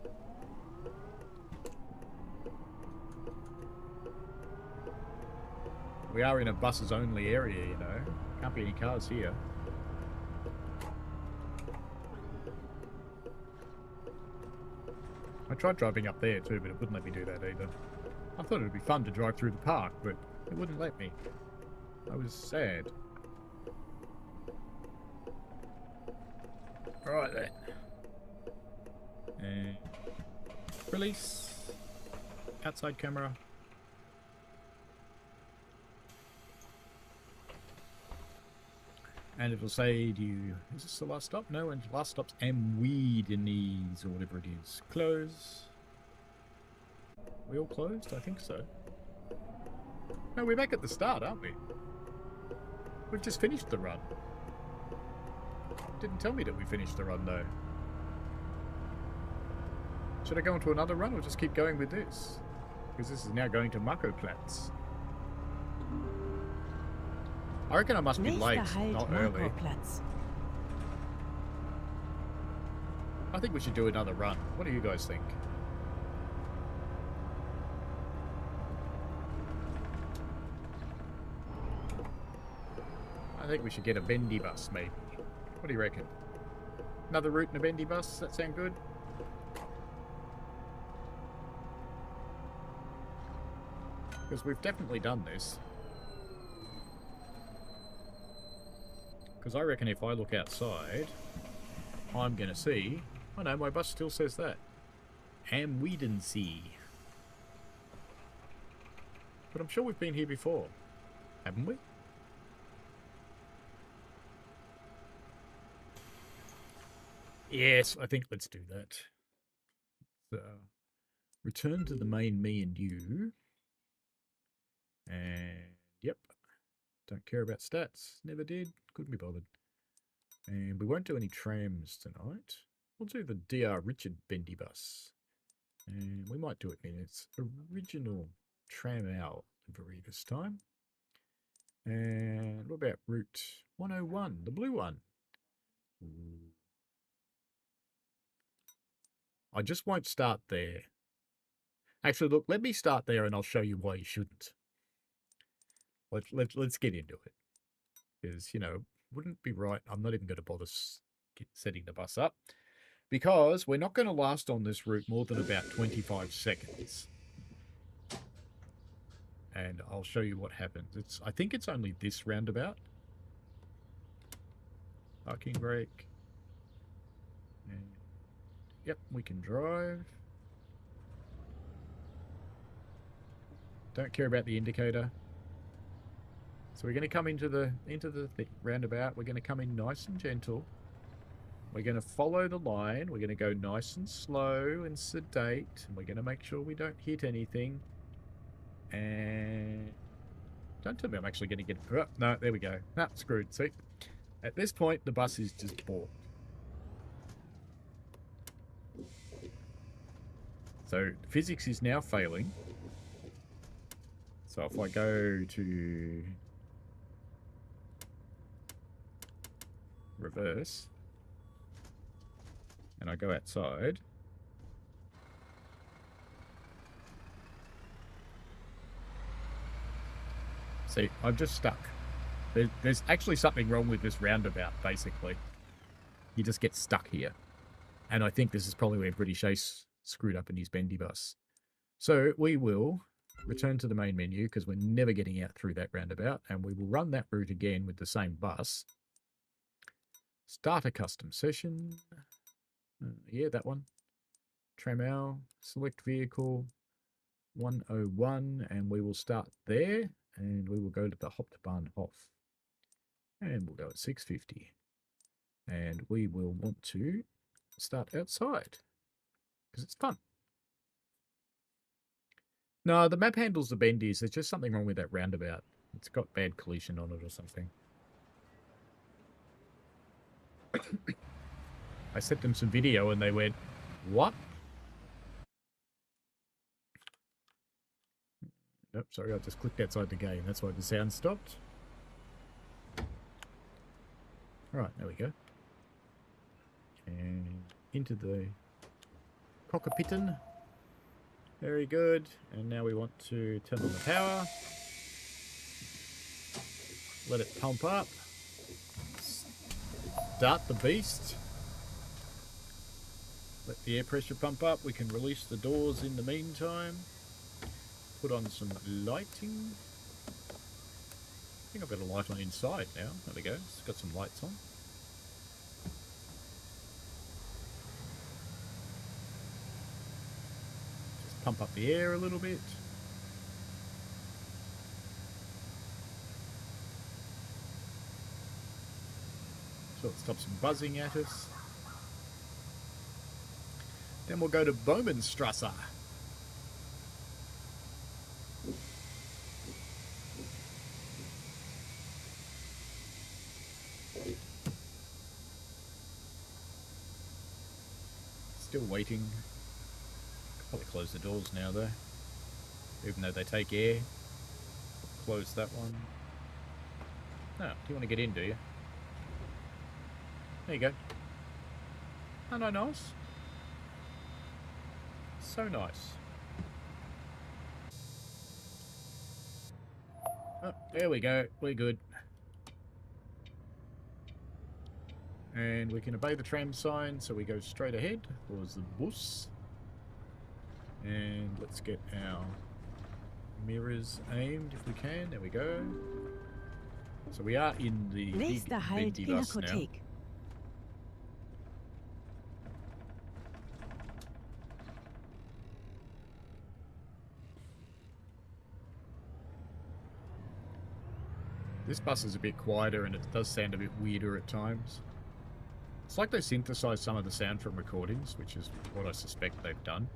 We are in a buses only area, you know. Can't be any cars here. I tried driving up there too, but it wouldn't let me do that either. I thought it would be fun to drive through the park, but it wouldn't let me. I was sad. Right then. And release. Outside camera. And it'll say, do you... Is this the last stop? No, and the last stop's Amweedenies, or whatever it is. Close. We all closed? I think so. No, we're back at the start, aren't we? We've just finished the run. Didn't tell me that we finished the run, though. Should I go into another run, or just keep going with this? Because this is now going to Markov-Platz. I reckon I must be late, Nächster Halt not early. Markov-Platz. I think we should do another run. What do you guys think? think we should get a Bendy bus, maybe. What do you reckon? Another route in a Bendy bus? Does that sound good? Because we've definitely done this. Because I reckon if I look outside, I'm going to see... Oh no, my bus still says that. Amwedensee. But I'm sure we've been here before. Haven't we? Yes, I think let's do that. So, return to the main menu. And, yep. Don't care about stats. Never did. Couldn't be bothered. And we won't do any trams tonight. We'll do the DR Richard Bendy bus. And we might do it in its original tram owl livery this time. And what about route 101, the blue one? Ooh. I just won't start there. Actually, look, let me start there and I'll show you why you shouldn't. Let's get into it. Because, you know, wouldn't be right. I'm not even going to bother setting the bus up. Because we're not going to last on this route more than about 25 seconds. And I'll show you what happens. I think it's only this roundabout. Parking brake. And, yep, we can drive. Don't care about the indicator. So we're going to come into the roundabout. We're going to come in nice and gentle. We're going to follow the line. We're going to go nice and slow and sedate. And we're going to make sure we don't hit anything. And don't tell me I'm actually going to get... Oh, no, there we go. Nah, screwed. See? At this point, the bus is just balked. So physics is now failing. So if I go to reverse and I go outside, see, I'm just stuck. There's actually something wrong with this roundabout, basically. You just get stuck here. And I think this is probably where British Ace screwed up in his Bendy bus. So we will return to the main menu because we're never getting out through that roundabout, and we will run that route again with the same bus. Start a custom session. Yeah, that one. Tram, select vehicle 101, and we will start there, and we will go to the Hauptbahnhof. And we'll go at 650. And we will want to start outside because it's fun. No, the map handles the bendies. There's just something wrong with that roundabout. It's got bad collision on it or something. I sent them some video and they went, what? Nope, sorry, I just clicked outside the game. That's why the sound stopped. Alright, there we go. And into the cockpitten. Very good. And now we want to turn on the power. Let it pump up. Start the beast. Let the air pressure pump up. We can release the doors in the meantime. Put on some lighting. I think I've got a light on inside now. There we go. It's got some lights on. Just pump up the air a little bit. So it stops some buzzing at us. Then we'll go to Bowmanstrasse. Still waiting. Probably close the doors now though. Even though they take air. Close that one. Oh, do you want to get in, do you? There you go. Aren't I nice? So nice. Oh, there we go. We're good. And we can obey the tram sign, so we go straight ahead towards the bus. And let's get our mirrors aimed if we can. There we go. So we are in the big Nächster Halt, Bendy bus now. Pinakothek. This bus is a bit quieter and it does sound a bit weirder at times. It's like they synthesized some of the sound from recordings, which is what I suspect they've done.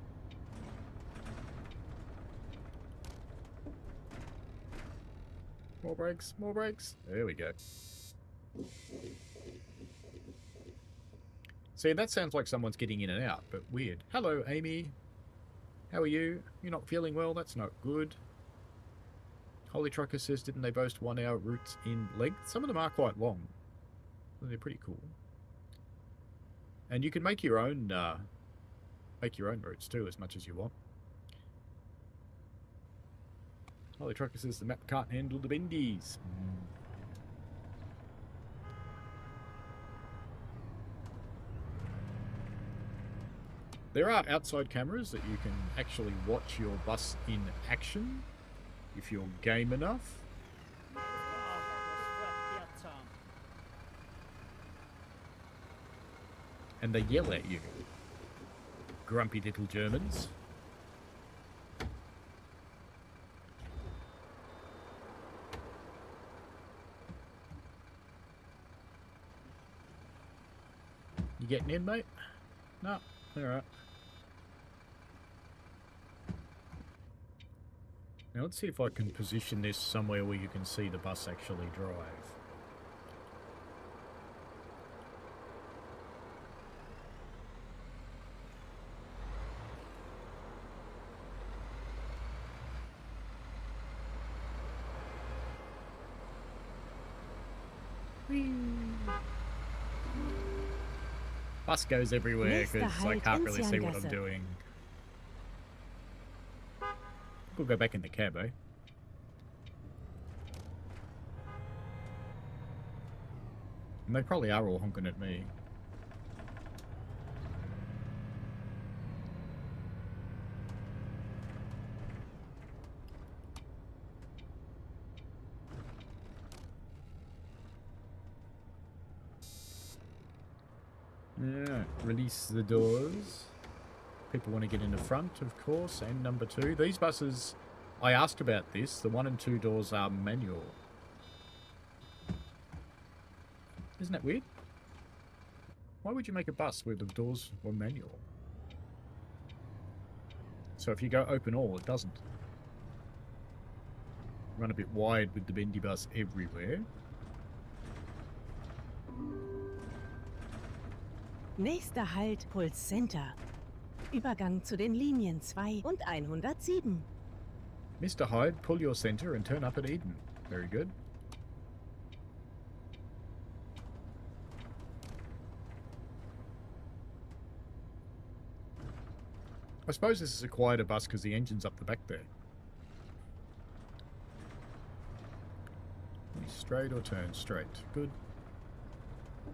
More brakes, more brakes. There we go. See, that sounds like someone's getting in and out, but weird. Hello, Amy. How are you? You're not feeling well? That's not good. Holy Trucker says, didn't they boast 1 hour routes in length? Some of them are quite long. They're pretty cool. And you can make your own routes too, as much as you want. Holy Trucker says the map can't handle the bendies. There are outside cameras that you can actually watch your bus in action if you're game enough. And they yell at you. Grumpy little Germans. You getting in, mate? No. Alright. Now let's see if I can position this somewhere where you can see the bus actually drive. Bus goes everywhere because I can't really see what I'm doing. We'll go back in the cab, eh? And they probably are all honking at me. Yeah, release the doors. People want to get in the front, of course, and number 2. These buses, I asked about this. The 1 and 2 doors are manual. Isn't that weird? Why would you make a bus where the doors were manual? So if you go open all, it doesn't. Run a bit wide with the Bendy bus everywhere. Nächster Halt, Puls Center. Übergang zu den Linien 2 und 107. Mr. Hyde, pull your center and turn up at Eden. Very good. I suppose this is a quieter bus because the engine's up the back there. Straight or turn straight. Good.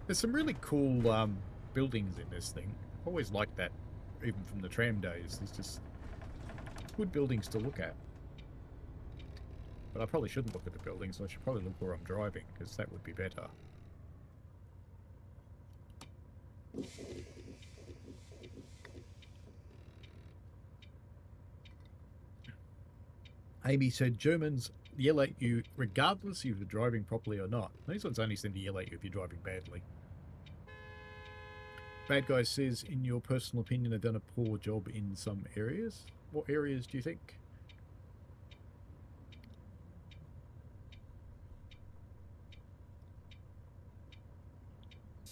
There's some really cool buildings in this thing. I've always liked that, even from the tram days. There's just good buildings to look at. But I probably shouldn't look at the buildings. I should probably look where I'm driving, because that would be better. Amy said Germans yell at you regardless if you're driving properly or not. These ones only seem to yell at you if you're driving badly. Bad Guy says, in your personal opinion, they've done a poor job in some areas. What areas do you think?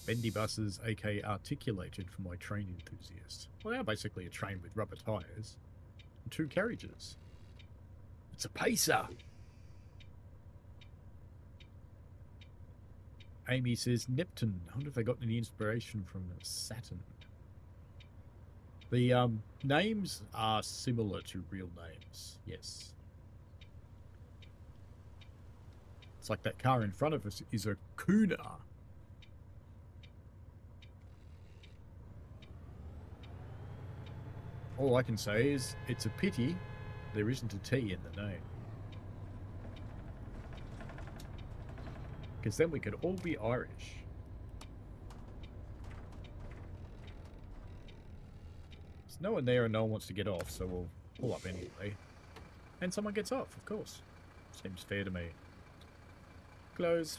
Bendy buses, aka articulated for my train enthusiasts. Well, they are basically a train with rubber tyres and 2 carriages. It's a pacer! Amy says, Neptune. I wonder if they got any inspiration from Saturn. The names are similar to real names, yes. It's like that car in front of us is a Kuna. All I can say is it's a pity there isn't a T in the name. Because then we could all be Irish. There's no one there and no one wants to get off, so we'll pull up anyway. And someone gets off, of course. Seems fair to me. Close.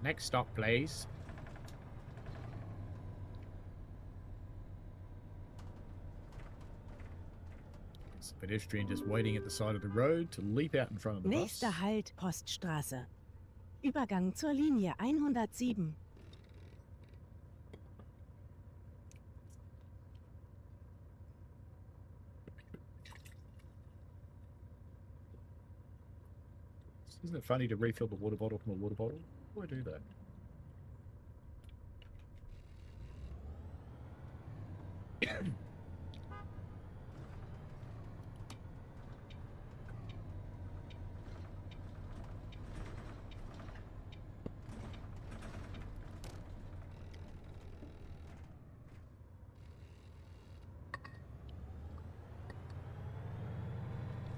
Next stop, please. It's a pedestrian just waiting at the side of the road to leap out in front of the bus. Nächster Halt Poststraße. Übergang zur Linie 107. Isn't it funny to refill the water bottle from a water bottle? Why do that?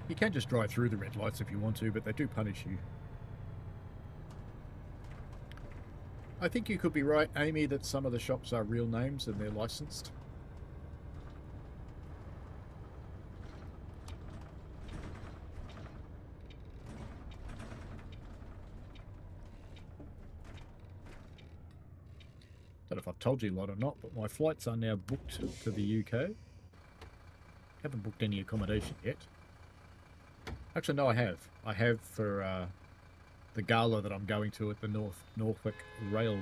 You can just drive through the red lights if you want to, but they do punish you. I think you could be right, Amy, that some of the shops are real names and they're licensed. Don't know if I've told you a lot or not, but my flights are now booked to the UK. Haven't booked any accommodation yet. Actually, no, I have. I have for the gala that I'm going to at the Norfolk Railway.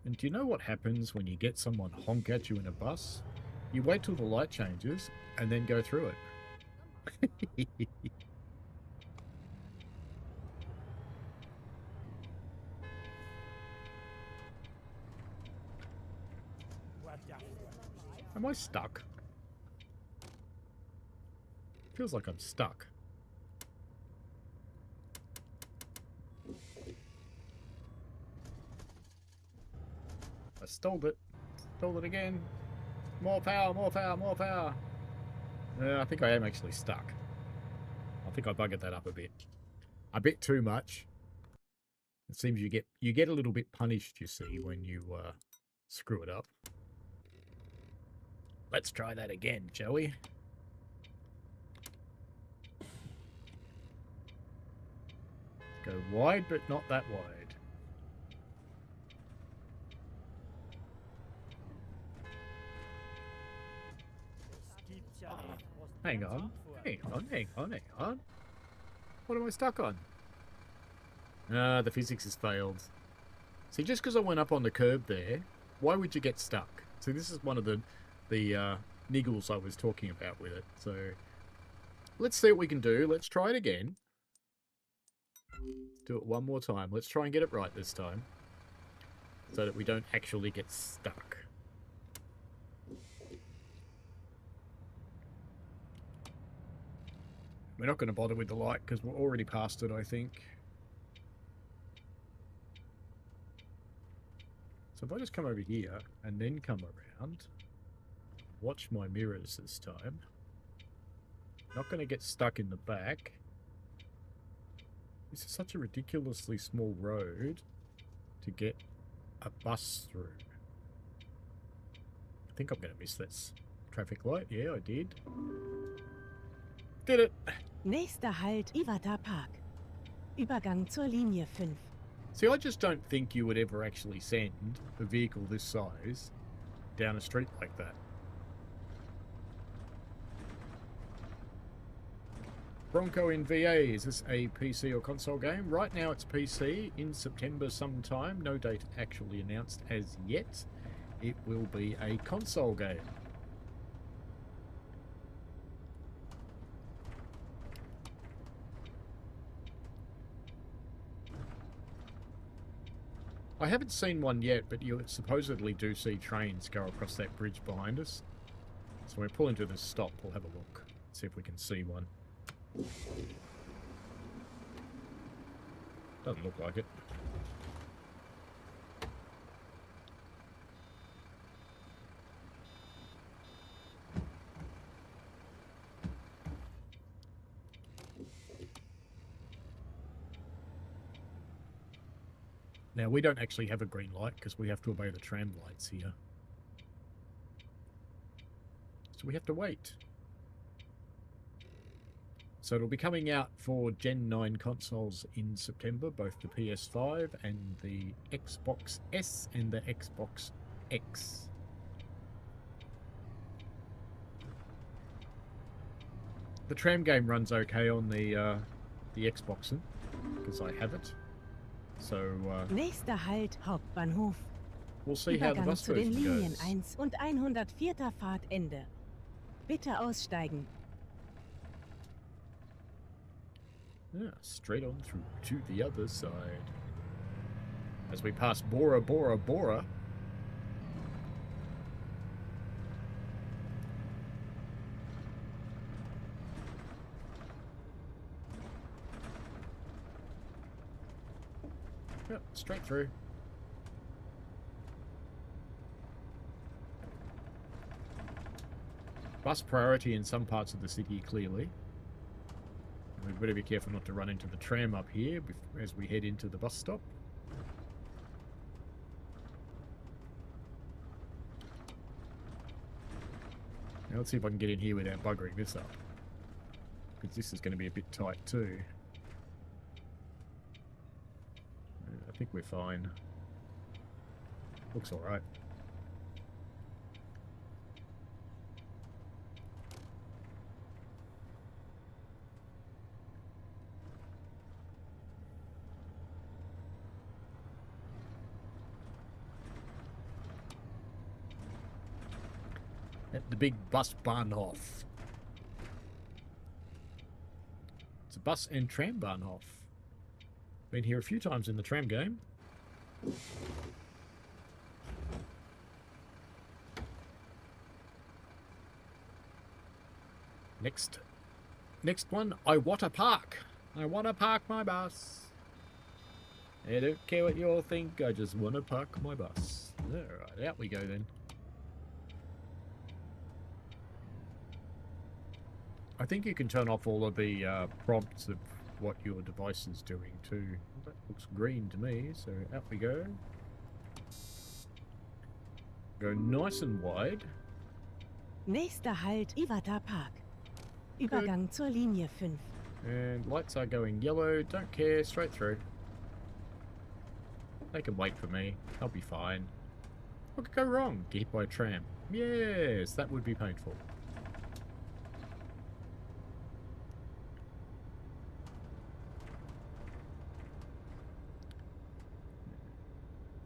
And do you know what happens when you get someone honk at you in a bus? You wait till the light changes and then go through it. Am I stuck? Feels like I'm stuck. I stalled it. Stalled it again. More power, more power, more power. I think I am actually stuck. I think I buggered that up a bit. A bit too much. It seems you get a little bit punished, you see, when you screw it up. Let's try that again, shall we? Go wide, but not that wide. Hang on. Hang on, hang on, hang on. What am I stuck on? The physics has failed. See, just because I went up on the curb there, why would you get stuck? See, this is one of the niggles I was talking about with it. So, let's see what we can do. Let's try it again. Do it one more time. Let's try and get it right this time, so that we don't actually get stuck. We're not going to bother with the light because we're already past it, I think. So if I just come over here and then come around, watch my mirrors this time. Not going to get stuck in the back. This is such a ridiculously small road to get a bus through. I think I'm going to miss this traffic light. Yeah, I did. Did it! Nächster Halt Iwata Park. Übergang zur Linie 5. See, I just don't think you would ever actually send a vehicle this size down a street like that. Bronco in VA, is this a PC or console game? Right now it's PC, in September sometime, no date actually announced as yet. It will be a console game. I haven't seen one yet, but you supposedly do see trains go across that bridge behind us. So when we pull into this stop, we'll have a look. See if we can see one. Doesn't look like it. Now, we don't actually have a green light because we have to obey the tram lights here. So we have to wait. So it'll be coming out for Gen 9 consoles in September, both the PS5 and the Xbox S and the Xbox X. The tram game runs okay on the Xbox, because I have it. So Nächster Halt, Hauptbahnhof. we'll see how the Übergang bus zu den version Linien goes. 1 und 104. Fahrtende. Bitte aussteigen. Yeah, straight on through to the other side. As we pass Bora Bora Bora. Yep, straight through. Bus priority in some parts of the city, clearly. We've got to be careful not to run into the tram up here as we head into the bus stop. Now let's see if I can get in here without buggering this up. Because this is going to be a bit tight too. I think we're fine. Looks alright. At the big bus Bahnhof. It's a bus and tram Bahnhof. Been here a few times in the tram game. Next one, I want to park. I want to park my bus. I don't care what you all think, I just want to park my bus. Alright, out we go then. I think you can turn off all of the prompts of what your device is doing too. That looks green to me, so out we go. Go nice and wide. Nächster Halt, Iwata Park. Übergang zur Linie 5. And lights are going yellow, don't care, straight through. They can wait for me, I'll be fine. What could go wrong? Get hit by a tram. Yes, that would be painful.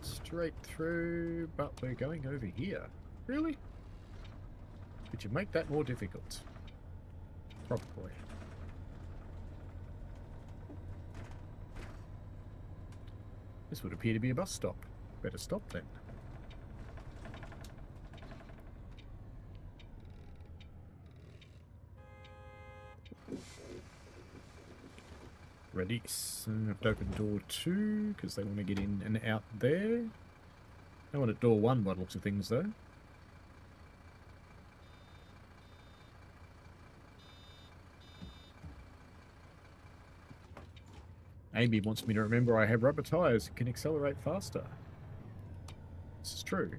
Straight through, but we're going over here. Really? Could you make that more difficult? Probably. This would appear to be a bus stop. Better stop then. Release. I have to open door 2 because they want to get in and out there. I want at door 1 by the looks of things though. Amy wants me to remember I have rubber tyres that can accelerate faster. This is true.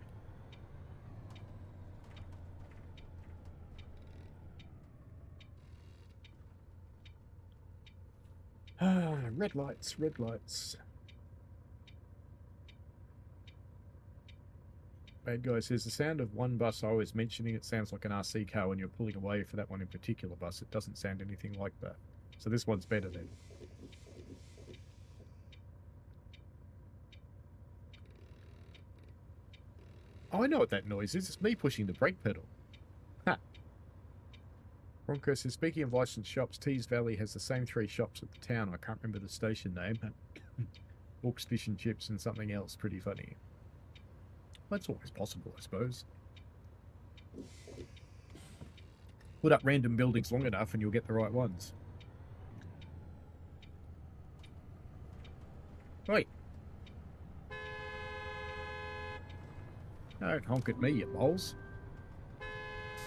Ah, red lights, red lights. Bad guy says the sound of one bus I was mentioning, it sounds like an RC car when you're pulling away for that one in particular bus. It doesn't sound anything like that. So this one's better then. Oh, I know what that noise is. It's me pushing the brake pedal. Ha! Ronco says, speaking of licensed shops, Tees Valley has the same 3 shops at the town. I can't remember the station name. Books, fish and chips, and something else. Pretty funny. That's always possible, I suppose. put up random buildings long enough and you'll get the right ones. Wait. Don't honk at me, you moles.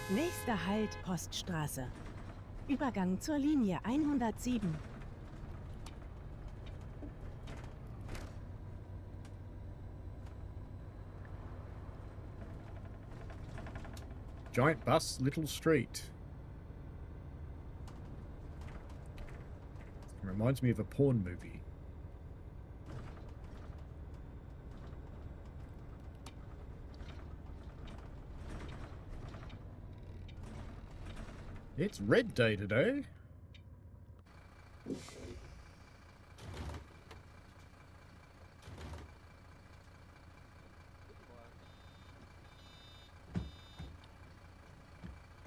Nächster Halt Poststraße. Übergang zur Linie 107. Giant bus, little street. It reminds me of a porn movie. It's Red Day today.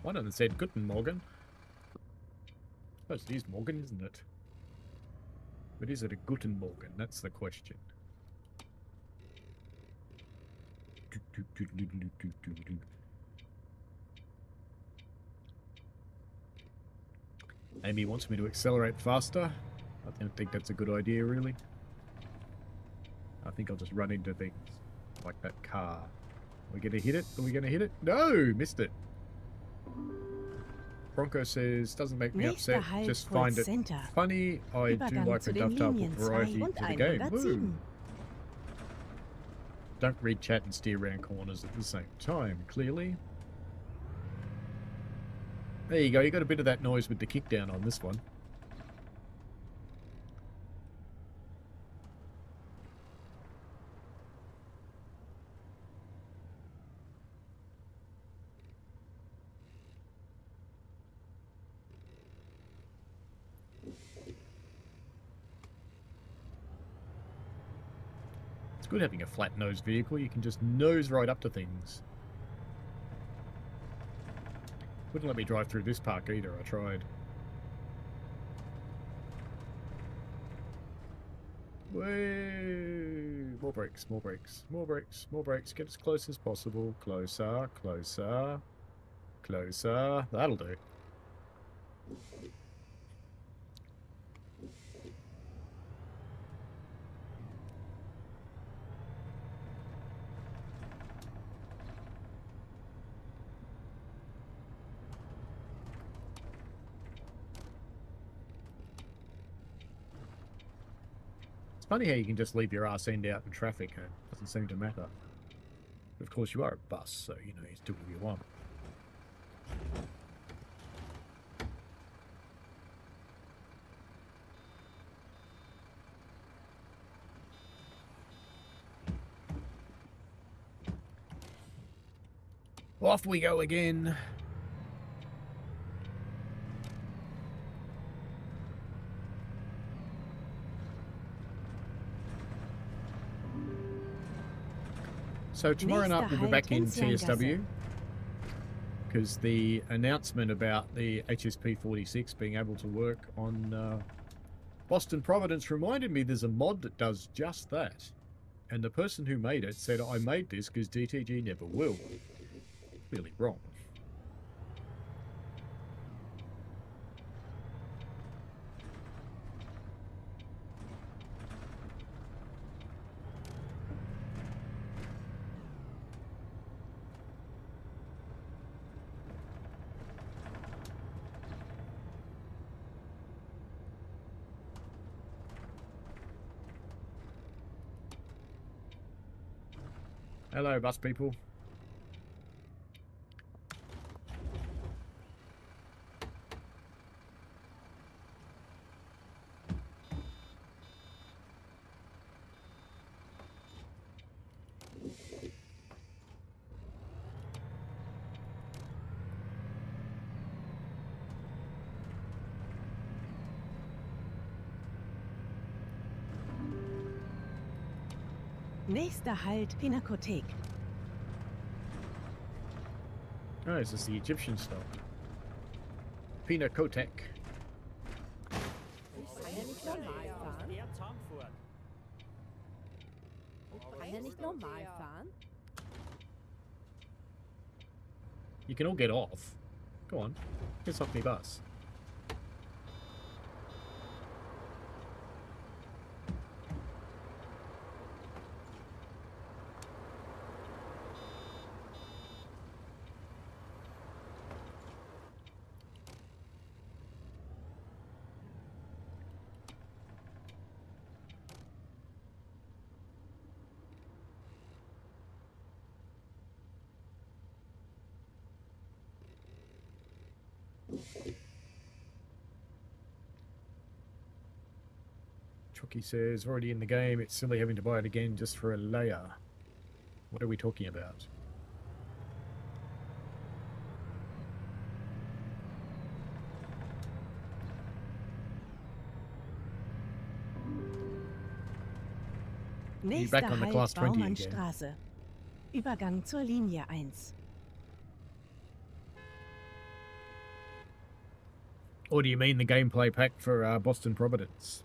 One of them said Guten Morgen. I suppose it is Morgan, isn't it? But is it a Guten Morgen? That's the question. Amy wants me to accelerate faster. I don't think that's a good idea, really. I think I'll just run into things. Like that car. Are we going to hit it? Are we going to hit it? No! Missed it. Bronco says, doesn't make me upset, just find it funny. I do like a dovetail variety to the game. Woo. Don't read chat and steer around corners at the same time, clearly. There you go, you got a bit of that noise with the kickdown on this one. It's good having a flat-nosed vehicle, you can just nose right up to things. Wouldn't let me drive through this park either, I tried. Way! More brakes, more brakes, more brakes, more brakes. Get as close as possible. Closer, closer, closer. That'll do. Funny how you can just leave your arse end out in traffic. It doesn't seem to matter. But of course, you are a bus, so you know you do what you want. Off we go again. So tomorrow night we'll be back in TSW because the announcement about the HSP 46 being able to work on Boston Providence reminded me there's a mod that does just that. And the person who made it said, I made this because DTG never will. Really wrong. Hello, bus people. Nächster Halt Pinakothek. Oh, this is the Egyptian style. Pinakothek. Kann ja nicht normal fahren. Der Zahnfurt. Kann ja nicht normal fahren. You can all get off. Go on. Piss off me bus. Chucky says, already in the game, it's silly having to buy it again just for a layer. What are we talking about? Nächster back on the Halt Class 20 again. Baumannstraße. Übergang zur Linie 1. Or do you mean the gameplay pack for Boston Providence?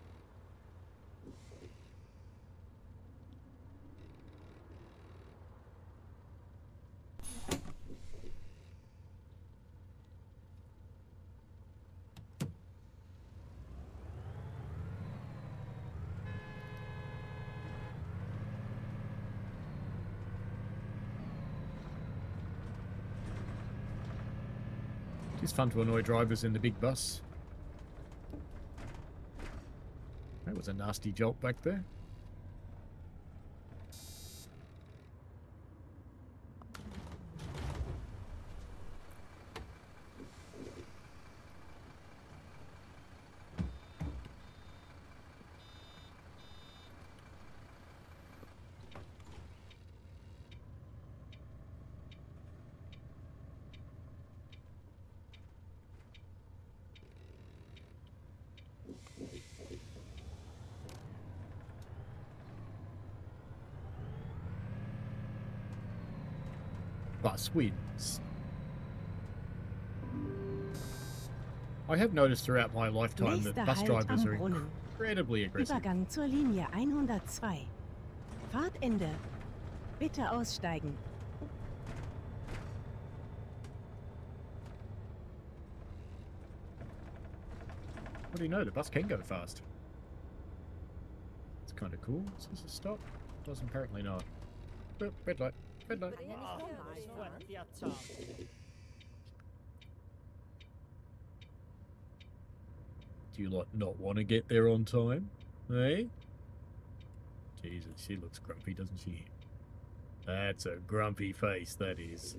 It's fun to annoy drivers in the big bus. That was a nasty jolt back there. Bus wins. I have noticed throughout my lifetime that Nächster bus Halt drivers am are Brunnen. incredibly aggressive. Übergang zur Linie 102. Fahrtende. Bitte aussteigen. What do you know? The bus can go fast. It's kind of cool. Is this a stop? Does apparently not. Oh, red light. Red light. Ah, sweat piazza. Do you like not want to get there on time? Hey? Jesus, she looks grumpy, doesn't she? That's a grumpy face, that is.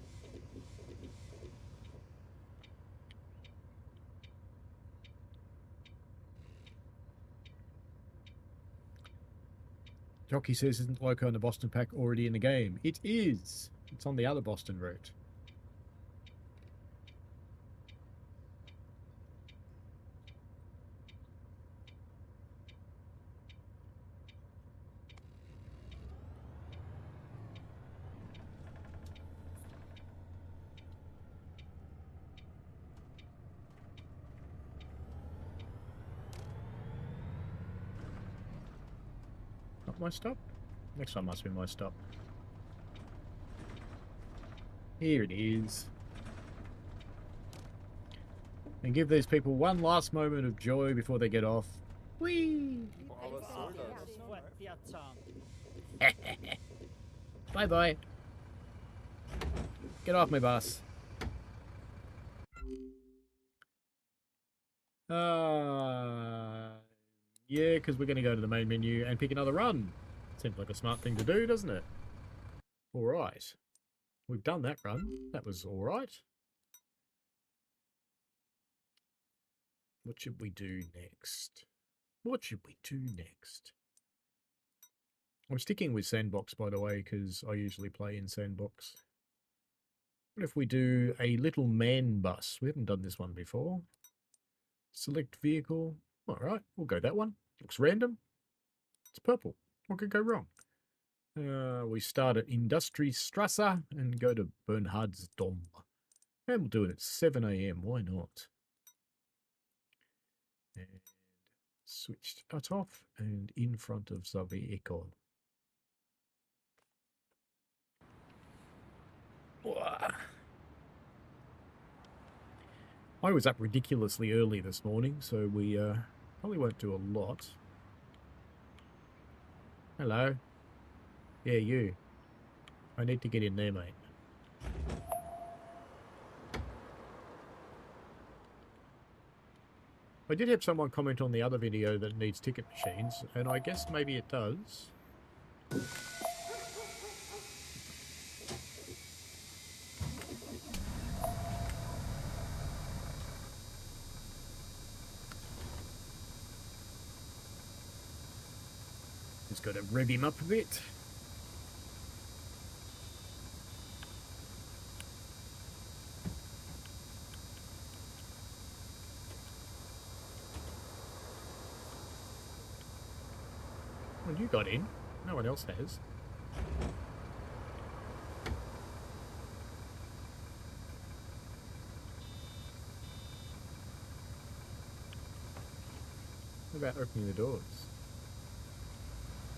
Jockey says, isn't Loco and the Boston Pack already in the game? It is. It's on the other Boston route. Not my stop? Next one must be my stop. Here it is. And give these people one last moment of joy before they get off. Whee! Sweat piazza. Bye bye. Get off my bus. Yeah, because we're going to go to the main menu and pick another run. Seems like a smart thing to do, doesn't it? All right. We've done that run. That was all right. What should we do next? What should we do next? I'm sticking with Sandbox, by the way, because I usually play in Sandbox. What if we do a little man bus? We haven't done this one before. Select vehicle. All right, we'll go that one. Looks random. It's purple. What could go wrong? We start at Industriestrasse and go to Bernhardsdom. And we'll do it at 7 AM. Why not? And switch that off and in front of the vehicle. I was up ridiculously early this morning, so we probably won't do a lot. Hello. Yeah, you. I need to get in there, mate. I did have someone comment on the other video that it needs ticket machines, and I guess maybe it does. Just got to rev him up a bit. Well, you got in. No one else has. What about opening the doors?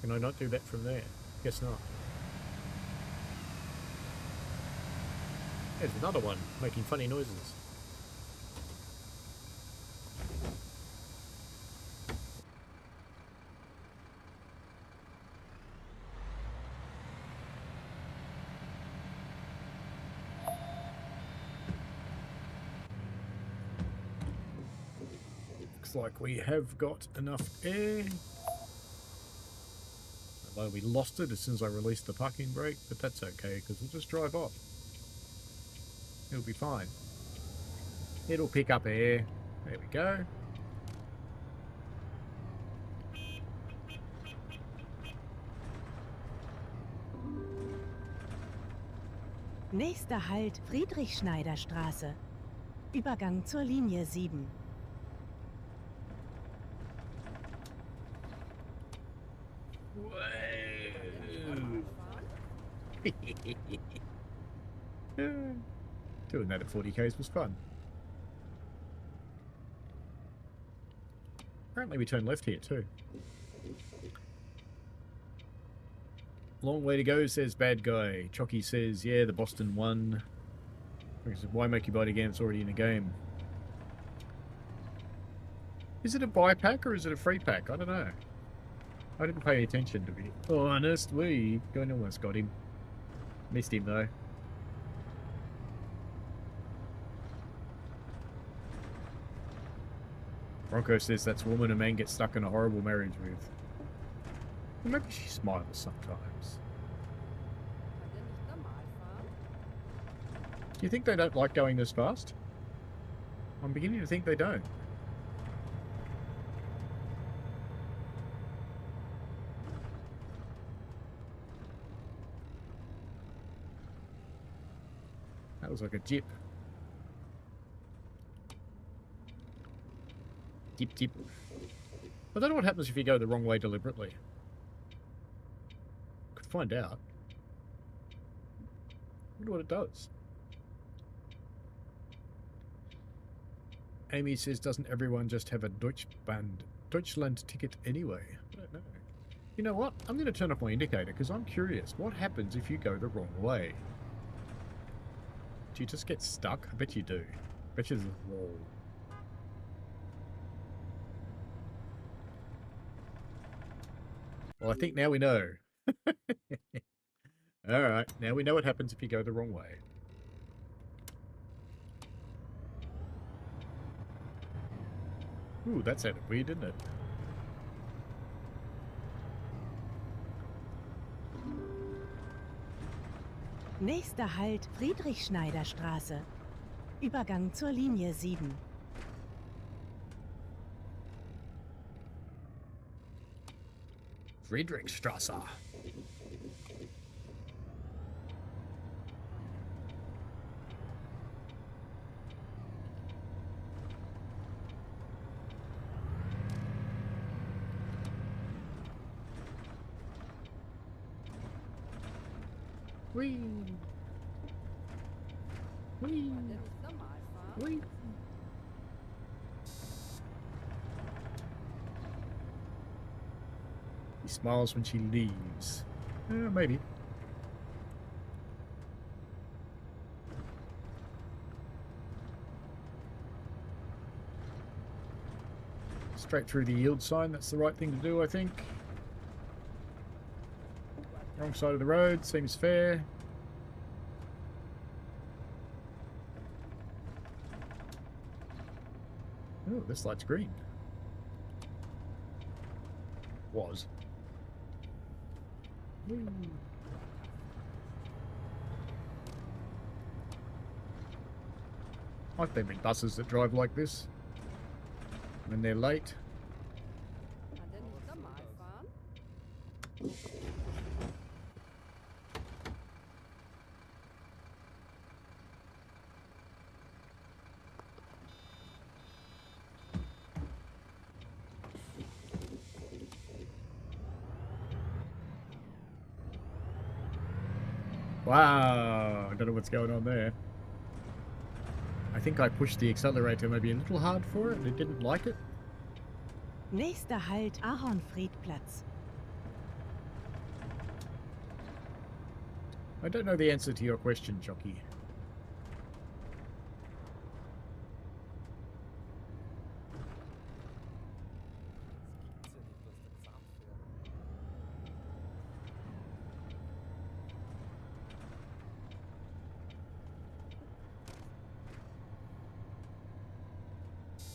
Can I not do that from there? Guess not. There's another one making funny noises. Looks like we have got enough air. Although we lost it as soon as I released the parking brake, but that's okay because we'll just drive off. It'll be fine. It'll pick up air. There we go. Nächster Halt Friedrichschneiderstraße. Übergang zur Linie 7. Doing that at 40k's was fun. Apparently we turn left here too. Long way to go, says Bad Guy. Chocky says, yeah, the Boston won. He says, why make you buy it again? It's already in the game. Is it a buy pack or is it a free pack? I don't know. I didn't pay attention to it. Oh, honest, we almost got him. Missed him though. Bronco says that's a woman a man gets stuck in a horrible marriage with. Well, maybe she smiles sometimes. Do you think they don't like going this fast? I'm beginning to think they don't. That was like a jip. Jip, jip. I don't know what happens if you go the wrong way deliberately. Could find out. Wonder what it does. Amy says, doesn't everyone just have a Deutschland ticket anyway? I don't know. You know what? I'm going to turn off my indicator because I'm curious. What happens if you go the wrong way? Do you just get stuck? I bet you do. I bet you there's a wall. Well, I think now we know. Alright, now we know what happens if you go the wrong way. Ooh, that sounded weird, didn't it? Nächster Halt Friedrichschneiderstraße. Übergang zur Linie 7. Friedrichstraße. Whee! Whee! Whee! He smiles when she leaves. Maybe. Straight through the yield sign, that's the right thing to do, I think. Wrong side of the road, seems fair. Oh, this light's green. Was. Whee. I've been in buses that drive like this. When they're late. Kann der nicht normal fahren? Wow, I don't know what's going on there. I think I pushed the accelerator maybe a little hard for it and it didn't like it. Nächster Halt Ahornfriedplatz. I don't know the answer to your question, Jockey.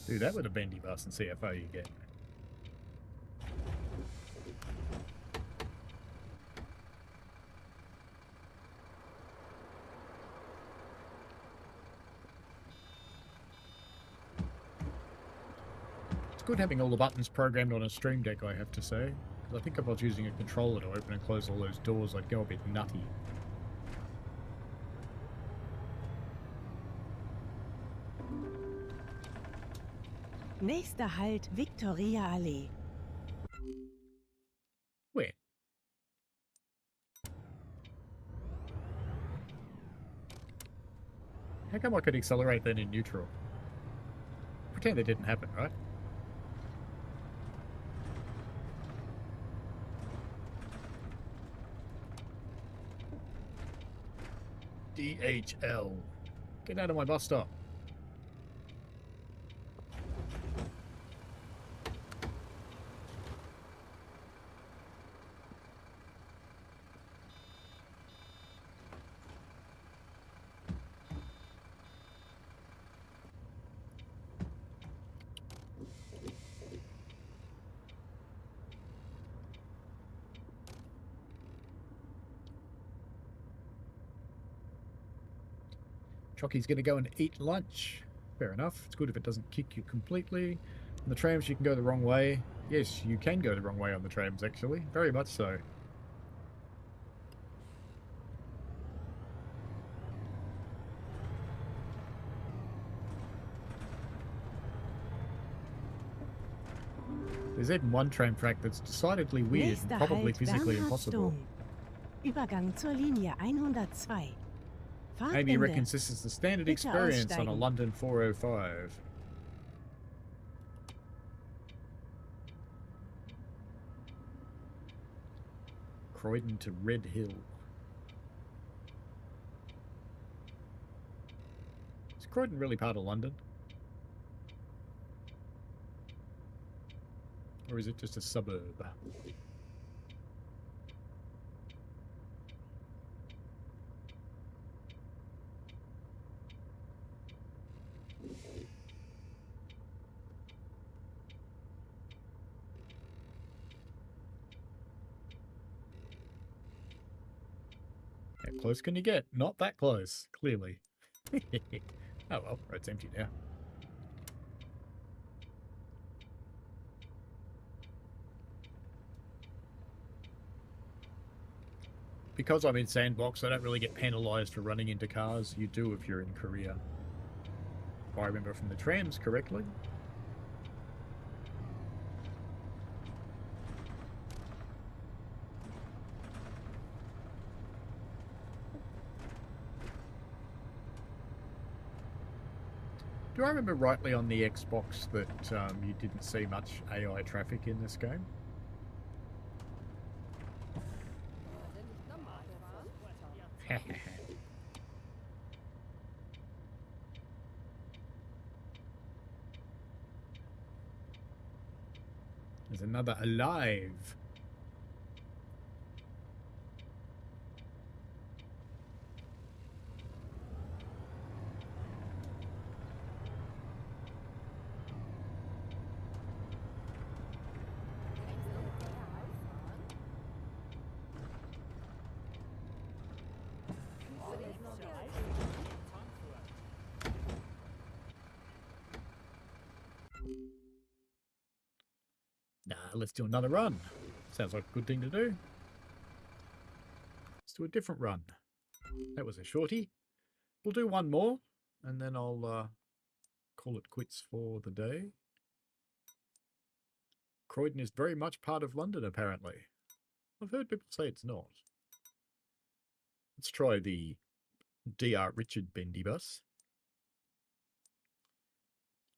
Do that with a bendy bus and see how far you get. It's good having all the buttons programmed on a Stream Deck, I have to say. Because I think if I was using a controller to open and close all those doors, I'd go a bit nutty. Nächster Halt Victoria Allee. Where? How come I could accelerate then in neutral? Pretend that didn't happen, right? DHL. Get out of my bus stop. Chocky's going to go and eat lunch. Fair enough. It's good if it doesn't kick you completely. On the trams, you can go the wrong way. Yes, you can go the wrong way on the trams, actually. Very much so. There's even one tram track that's decidedly weird and Nächster probably Halt physically impossible. Bernhardsdom. Übergang zur Linie 102. Amy Fahrtwende. reckons this is the standard Bitte experience on a aussteigen. London 405. Croydon to Red Hill. Is Croydon really part of London? Or is it just a suburb? How close can you get? Not that close, clearly. Oh well, road's empty now. Because I'm in Sandbox, I don't really get penalised for running into cars. You do if you're in Korea. If I remember from the trams correctly. Do I remember rightly on the Xbox that you didn't see much AI traffic in this game? Kann der nicht normal fahren? There's another alive. Nah, let's do another run. Sounds like a good thing to do. Let's do a different run. That was a shorty. We'll do one more, and then I'll call it quits for the day. Croydon is very much part of London, apparently. I've heard people say it's not. Let's try the Dr. Richard Bendy bus.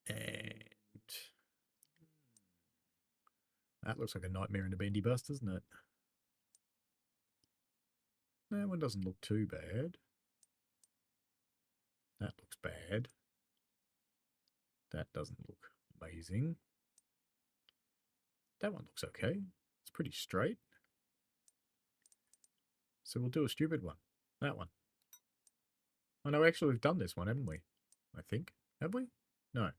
And that looks like a nightmare in a Bendy bus, doesn't it? That one doesn't look too bad. That looks bad. That doesn't look amazing. That one looks okay. It's pretty straight. So we'll do a stupid one. That one. Oh no, actually we've done this one, haven't we? I think. Have we? No.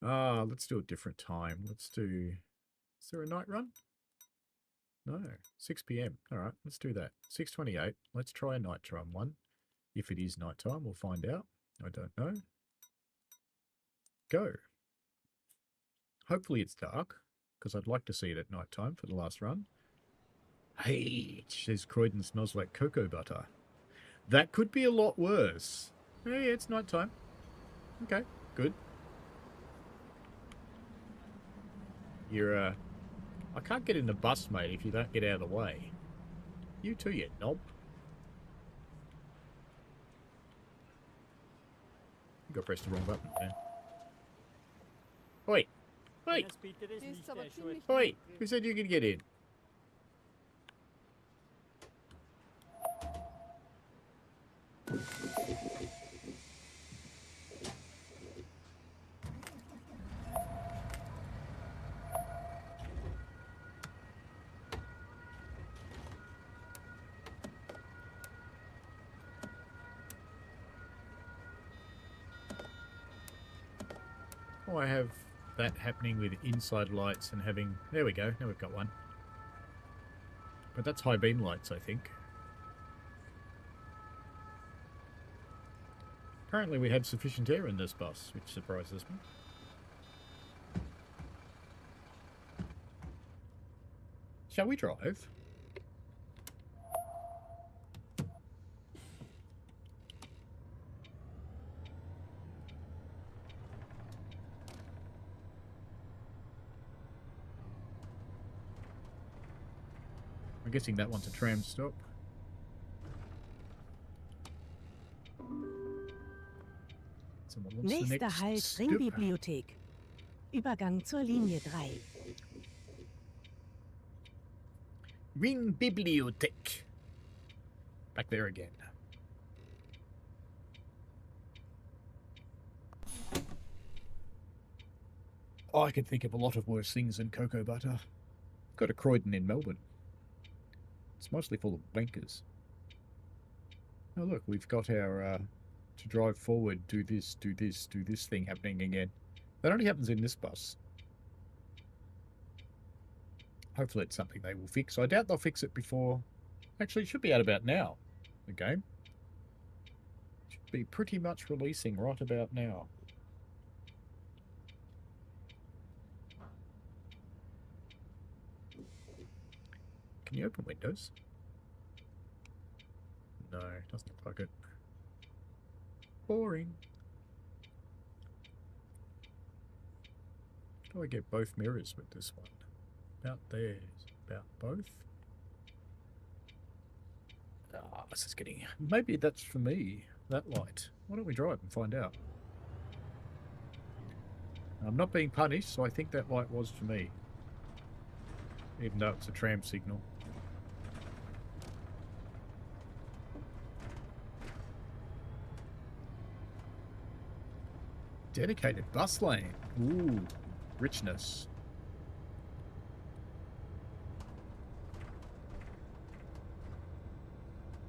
Let's do a different time. Let's do... Is there a night run? No. 6 PM. Alright, let's do that. 6:28. Let's try a night run one. If it is night time, we'll find out. I don't know. Go. Hopefully it's dark, because I'd like to see it at night time for the last run. Hey, it says Croydon smells like cocoa butter. That could be a lot worse. Hey, it's night time. Okay, good. You're, I can't get in the bus, mate, if you don't get out of the way. You too, you knob. You got pressed the wrong button, man. Oi! Oi! Das Peter ist Die nicht ist aber der ziemlich Schuld. Oi! Who said you could get in? Oh, I have that happening with inside lights and having... There we go. Now we've got one. But that's high beam lights, I think. Apparently we had sufficient air in this bus, which surprises me. Shall we drive? I'm guessing that one's a tram stop. Someone wants the Nächster next Halt stop. Ringbibliothek. Übergang zur Linie 3. Ring Bibliothek. Back there again. Oh, I can think of a lot of worse things than cocoa butter. Got a Croydon in Melbourne. It's mostly full of bankers. Oh look, we've got our to drive forward, do this thing happening again. That only happens in this bus. Hopefully it's something they will fix. I doubt they'll fix it before... Actually, it should be out about now, the game. Should be pretty much releasing right about now. Can you open windows? No, doesn't look like it. Boring. How do I get both mirrors with this one? About there. About both. Ah, this is getting... Maybe that's for me, that light. Why don't we drive and find out? I'm not being punished, so I think that light was for me. Even though it's a tram signal. Dedicated bus lane. Ooh, richness.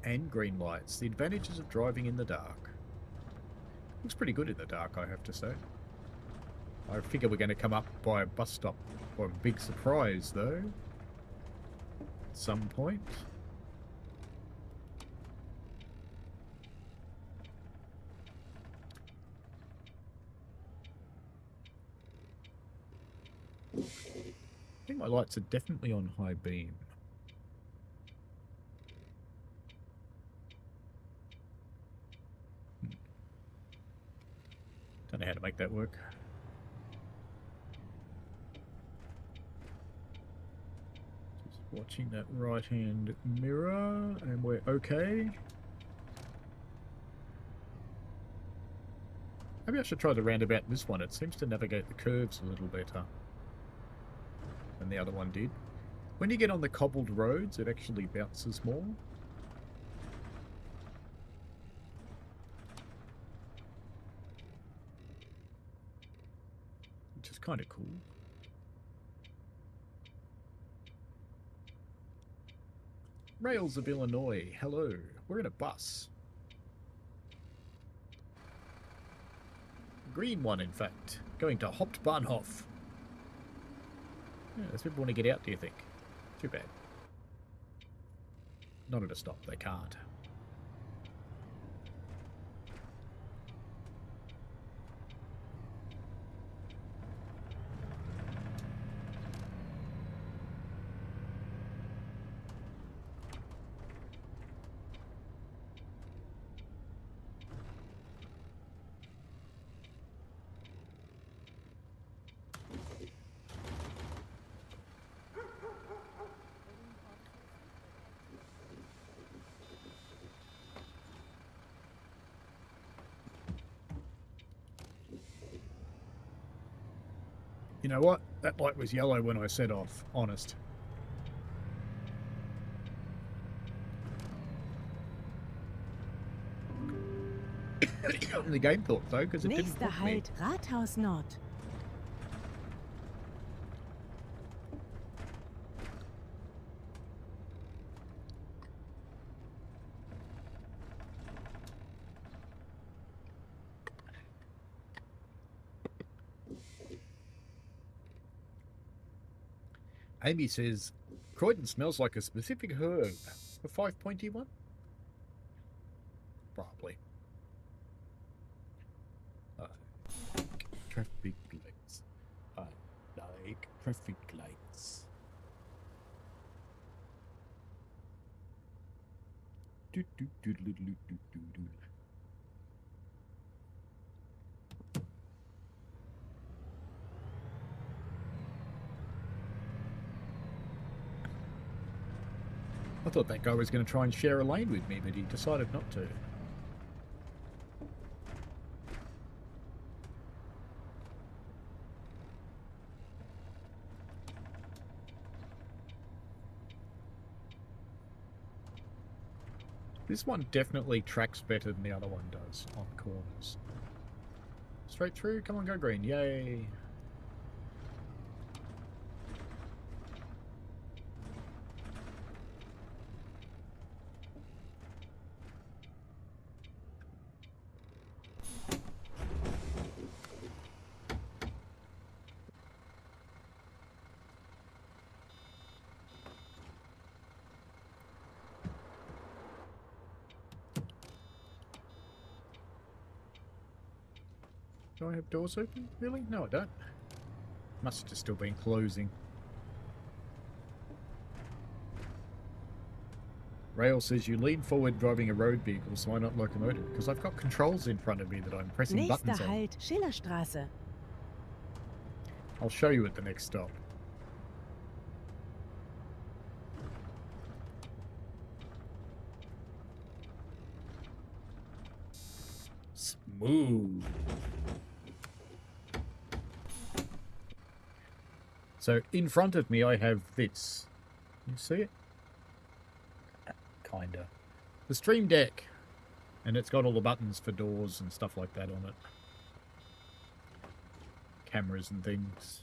And green lights. The advantages of driving in the dark. Looks pretty good in the dark, I have to say. I figure we're going to come up by a bus stop for a big surprise, though. At some point. I think my lights are definitely on high beam. Don't know how to make that work. Just watching that right-hand mirror, and we're okay. Maybe I should try the roundabout in this one. It seems to navigate the curves a little better than the other one did. When you get on the cobbled roads, it actually bounces more. Which is kind of cool. Rails of Illinois, hello. We're in a bus. Green one, in fact. Going to Hauptbahnhof. Yeah, does people want to get out, do you think? Too bad. Not at a stop, they can't. You know what? That light was yellow when I set off. Honest. The game thought though, because it didn't Nächster hook me. Halt Rathaus Nord. Amy says, Croydon smells like a specific herb. A 5.1? Probably. Traffic lights. I like traffic lights. Do, do, do, do, do, do, do, do. I thought that guy was going to try and share a lane with me, but he decided not to. This one definitely tracks better than the other one does on corners. Straight through, come on, go green, yay! Do I have doors open? Really? No, I don't. Must have just still been closing. Rail says you lean forward driving a road vehicle, so why not locomotive? Because I've got controls in front of me that I'm pressing Nächster buttons on. Halt Schillerstraße. I'll show you at the next stop. Smooth. So in front of me I have this. You see it? Kinda. The Stream Deck. And it's got all the buttons for doors and stuff like that on it. cameras and things.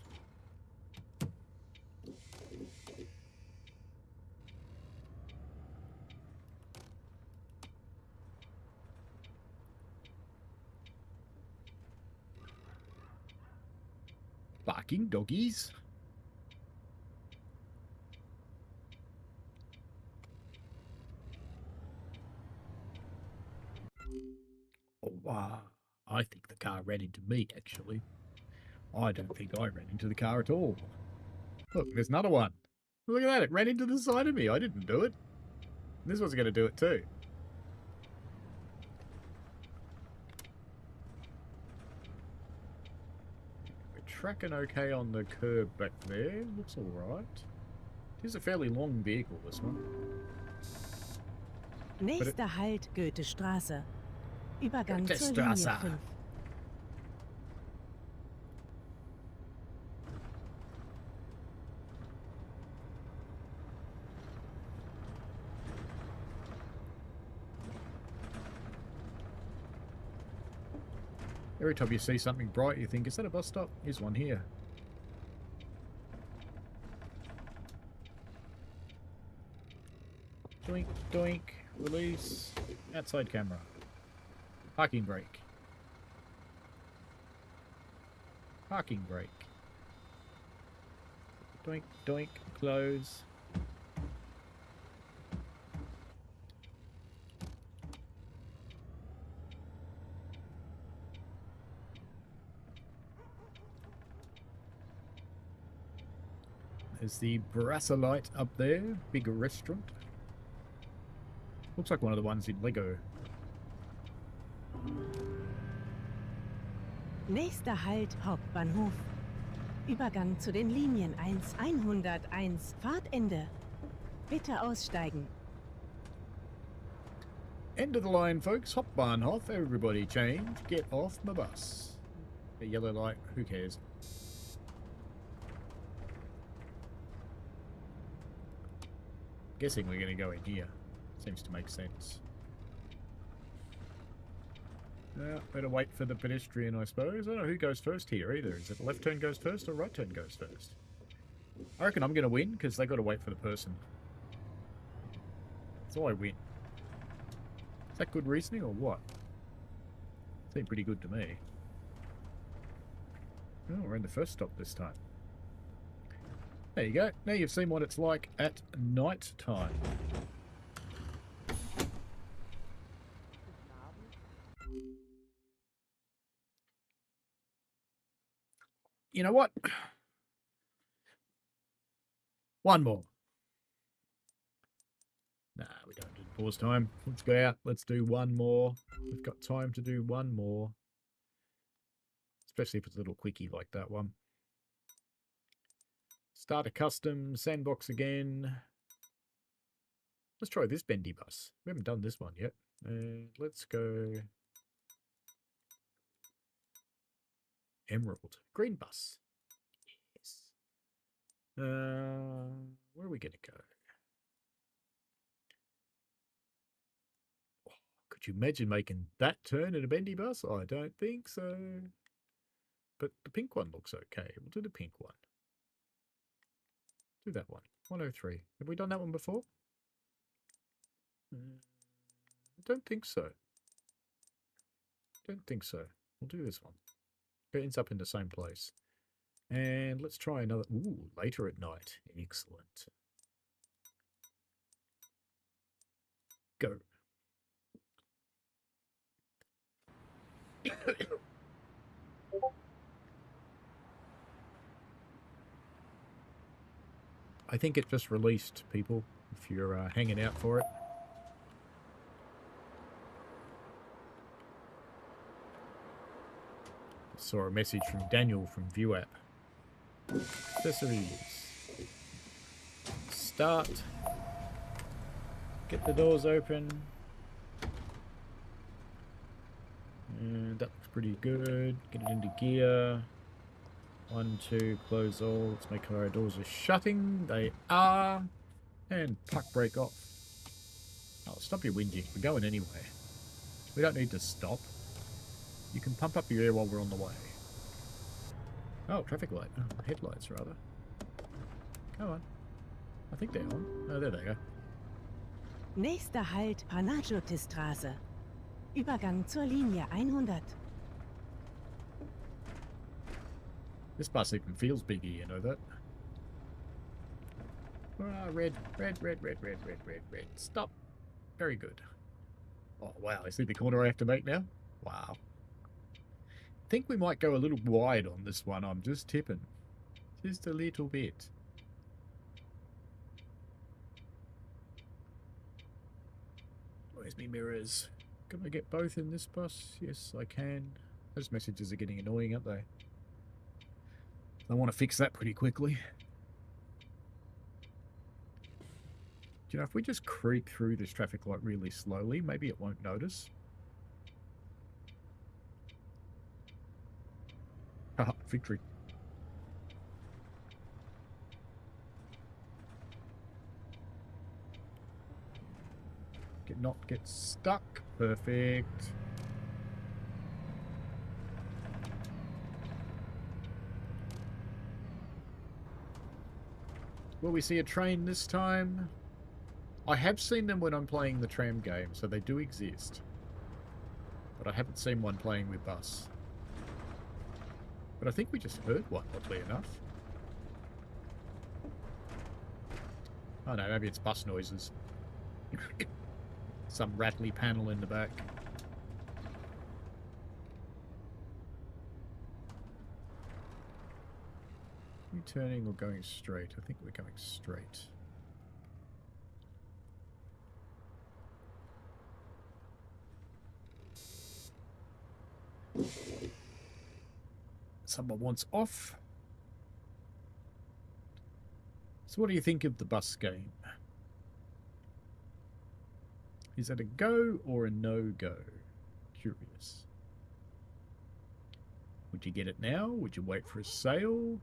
Barking doggies. Oh, wow. I think the car ran into me, actually. I don't think I ran into the car at all. Look, there's another one. Look at that, it ran into the side of me. I didn't do it. This one's going to do it too. We're tracking okay on the curb back there. Looks alright. It is a fairly long vehicle, this one. Nächster Halt Goethestraße. Übergang zur Linie Goethestraße. 5. Every time you see something bright, you think, is that a bus stop? Here's one here. Doink, doink, release, outside camera. Parking brake. Parking brake. Doink, doink, close. There's the Brassolite up there, big restaurant. Looks like one of the ones in Lego. Nächster Halt Hauptbahnhof. Übergang zu den Linien 1, 101, Fahrtende. Bitte aussteigen. End of the line, folks. Hauptbahnhof. Everybody change. Get off my bus. The yellow light. Who cares? Guessing we're going to go in here. Seems to make sense. Better wait for the pedestrian, I suppose. I don't know who goes first here either. Is it left turn goes first or right turn goes first? I reckon I'm going to win because they got to wait for the person. So I win. Is that good reasoning or what? Seemed pretty good to me. Oh, we're in the first stop this time. There you go. Now you've seen what it's like at night time. You know what? One more. Nah, we don't do pause time. Let's go out. Let's do one more. We've got time to do one more. Especially if it's a little quickie like that one. Start a custom sandbox again. Let's try this Bendy bus. We haven't done this one yet. Let's go Emerald. Green bus. Yes. Where are we going to go? Oh, could you imagine making that turn in a Bendy bus? I don't think so. But the pink one looks okay. We'll do the pink one. Do that one. 103. Have we done that one before? I don't think so. Don't think so. We'll do this one. It ends up in the same place. And let's try another. Ooh, later at night. Excellent. Go. I think it just released, people, if you're hanging out for it. Saw a message from Daniel from View App. Accessories. Start. Get the doors open. And that looks pretty good. Get it into gear. 1, 2, close all. Let's make sure our doors are shutting. They are. And puck brake off. Oh, stop your whinging. We're going anyway. We don't need to stop. You can pump up your air while we're on the way. Oh, traffic light. Oh, headlights, rather. Come on. I think they're on. Oh, there they go. Nächster Halt Panagiotisstraße. Übergang zur Linie 100. This bus even feels bigger, you know that? Ah, red, red, red, red, red, red, red, red. Stop. Very good. Oh, wow. I see the corner I have to make now? Wow. I think we might go a little wide on this one. I'm just tipping. Just a little bit. Where's me mirrors? Can I get both in this bus? Yes, I can. Those messages are getting annoying, aren't they? I want to fix that pretty quickly. Do you know, if we just creep through this traffic light really slowly, maybe it won't notice. Haha, victory. Not get stuck. Perfect. Will we see a train this time? I have seen them when I'm playing the tram game, so they do exist. But I haven't seen one playing with bus. But I think we just heard one, oddly enough. Oh no, maybe it's bus noises. Some rattly panel in the back. Are you turning or going straight? I think we're going straight. Someone wants off. So what do you think of the bus game? Is that a go or a no-go? Curious. Would you get it now? Would you wait for a sale?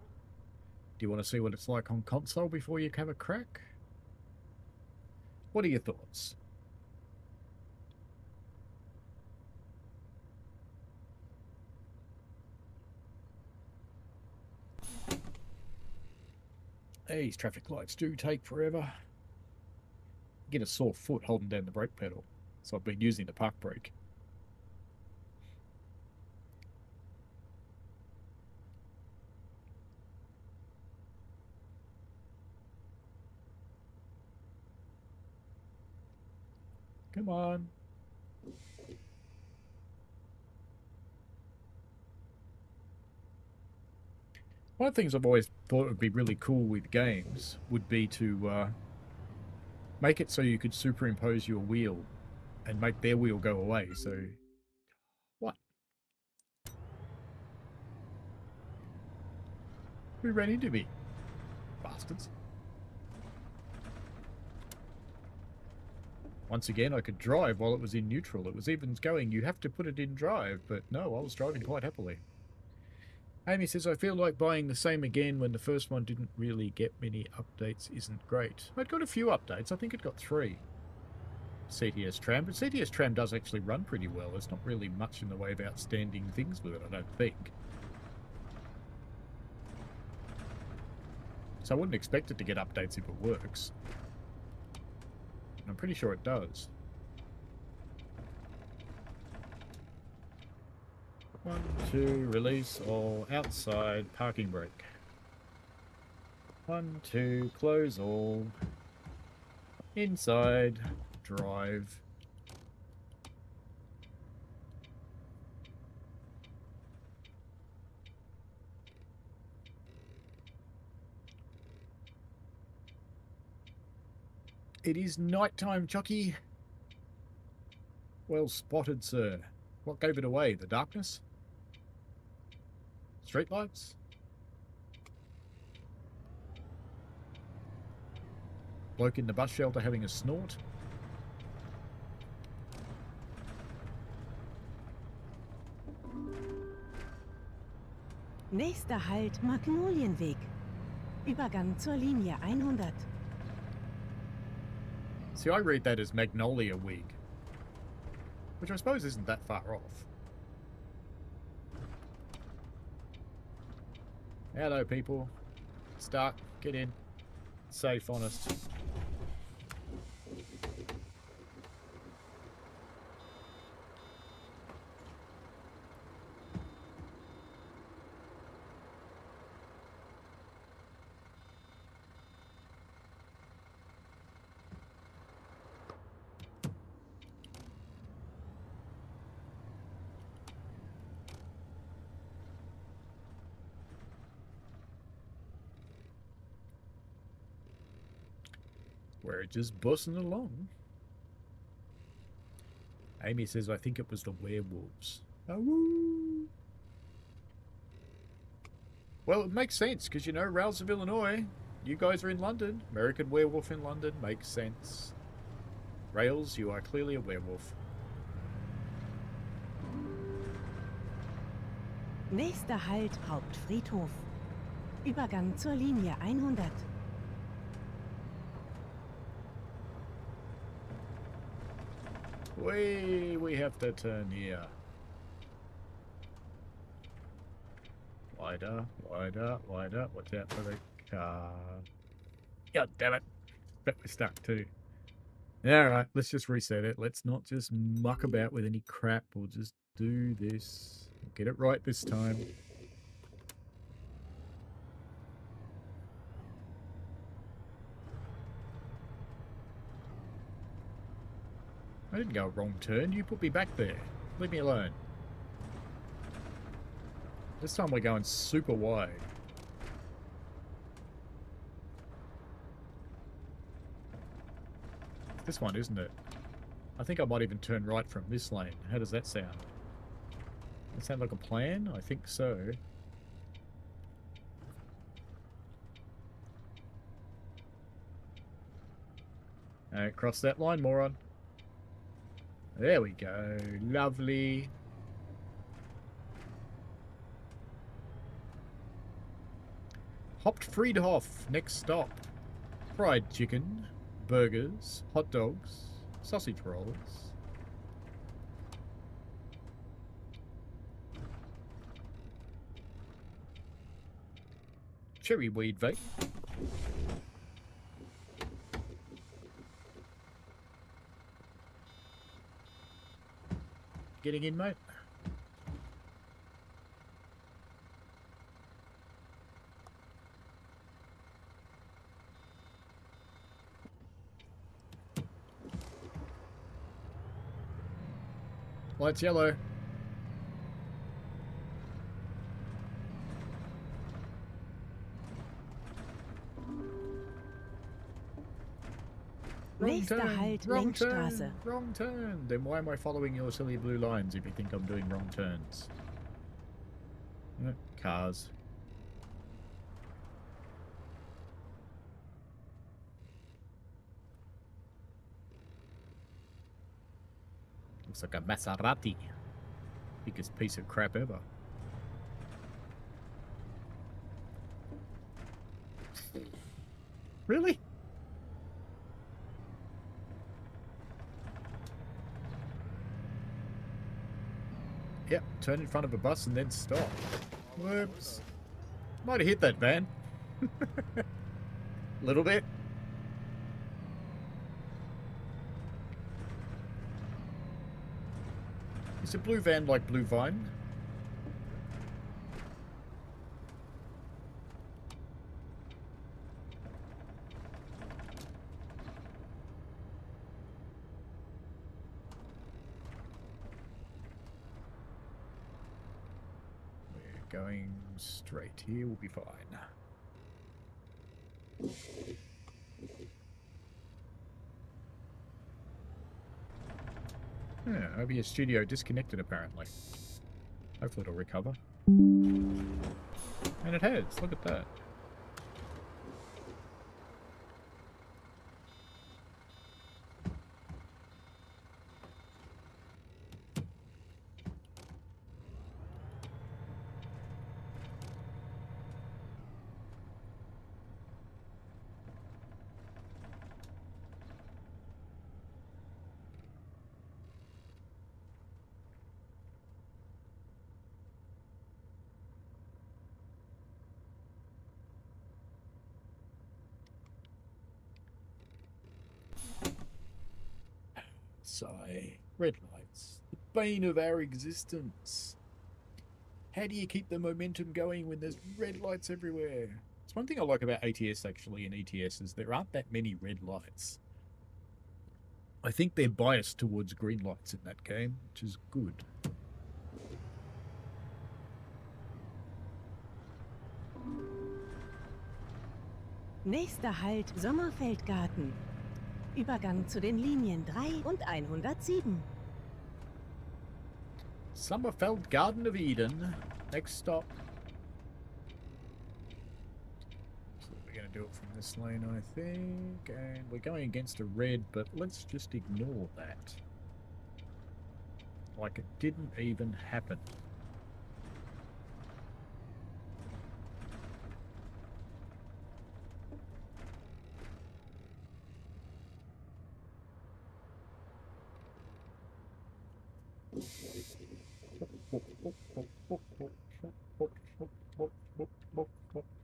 Do you want to see what it's like on console before you have a crack? What are your thoughts? These traffic lights do take forever. Get a sore foot holding down the brake pedal, so I've been using the park brake. Come on. One of the things I've always thought would be really cool with games would be to make it so you could superimpose your wheel and make their wheel go away. So, what? Who ran into me? Bastards. Once again, I could drive while it was in neutral. It was even going, you have to put it in drive, but no, I was driving quite happily. Amy says, I feel like buying the same again when the first one didn't really get many updates isn't great. It got a few updates. I think it got 3. CTS Tram, but CTS Tram does actually run pretty well. There's not really much in the way of outstanding things with it, I don't think. So I wouldn't expect it to get updates if it works. I'm pretty sure it does. 1, 2, release all outside parking brake. 1, 2, close all. Inside, drive. It is nighttime, Chucky. Well spotted, sir. What gave it away? The darkness? Streetlights? Bloke in the bus shelter having a snort? Nächster Halt Magnolienweg. Übergang zur Linie 100. See, I read that as Magnolia Wig, which I suppose isn't that far off. Hello, people. Start. Get in. Safe, honest. We're just bussing along. Amy says, I think it was the werewolves. Oh. Well, it makes sense, because, you know, Rails of Illinois, you guys are in London. American Werewolf in London makes sense. Rails, you are clearly a werewolf. Nächster Halt Hauptfriedhof. Übergang zur Linie 100. We have to turn here. Wider, wider, wider. Watch out for the car. God damn it. Bet we're stuck too. Alright, let's just reset it. Let's not just muck about with any crap. We'll just do this. We'll get it right this time. I didn't go a wrong turn. You put me back there. Leave me alone. This time we're going super wide. This one, isn't it? I think I might even turn right from this lane. How does that sound? That sound like a plan? I think so. Alright, cross that line, moron. There we go. Lovely. Hauptfriedhof, next stop. Fried chicken, burgers, hot dogs, sausage rolls. Cherry weed vape. Getting in, mate? Light's yellow. Nächster Halt Längsstraße. Wrong turn. Then why am I following your silly blue lines if you think I'm doing wrong turns? Cars. Looks like a Maserati. Biggest piece of crap ever. Really? Yep, turn in front of a bus and then stop. Whoops. Might have hit that van. Little bit. Is a blue van like Blue Vine? We're going straight here, we'll be fine. Yeah, OBS Studio disconnected apparently. Hopefully it'll recover. And it has, look at that. Sigh. Red lights. The bane of our existence. How do you keep the momentum going when there's red lights everywhere? It's one thing I like about ATS actually in ETS is there aren't that many red lights. I think they're biased towards green lights in that game, which is good. Nächster Halt Sommerfeldgarten. Übergang zu den Linien 3 und 107. Summerfeld Garden of Eden. Next stop. So we're going to do it from this lane, I think. And we're going against a red, but let's just ignore that. Like it didn't even happen.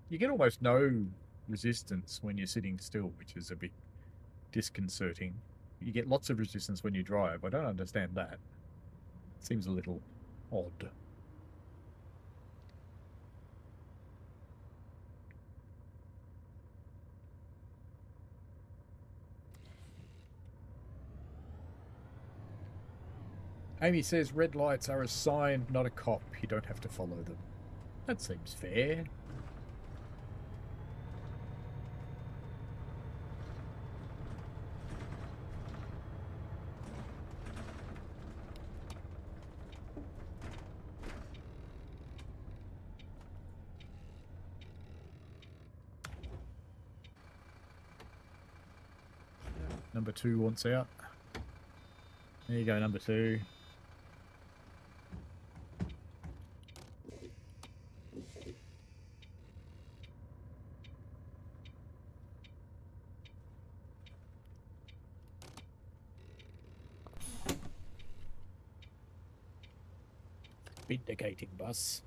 You get almost no resistance when you're sitting still, which is a bit disconcerting. You get lots of resistance when you drive. I don't understand that. It seems a little odd. Amy says red lights are a sign, not a cop. You don't have to follow them. That seems fair. Number 2 wants out. There you go, number 2. Vindicating bus.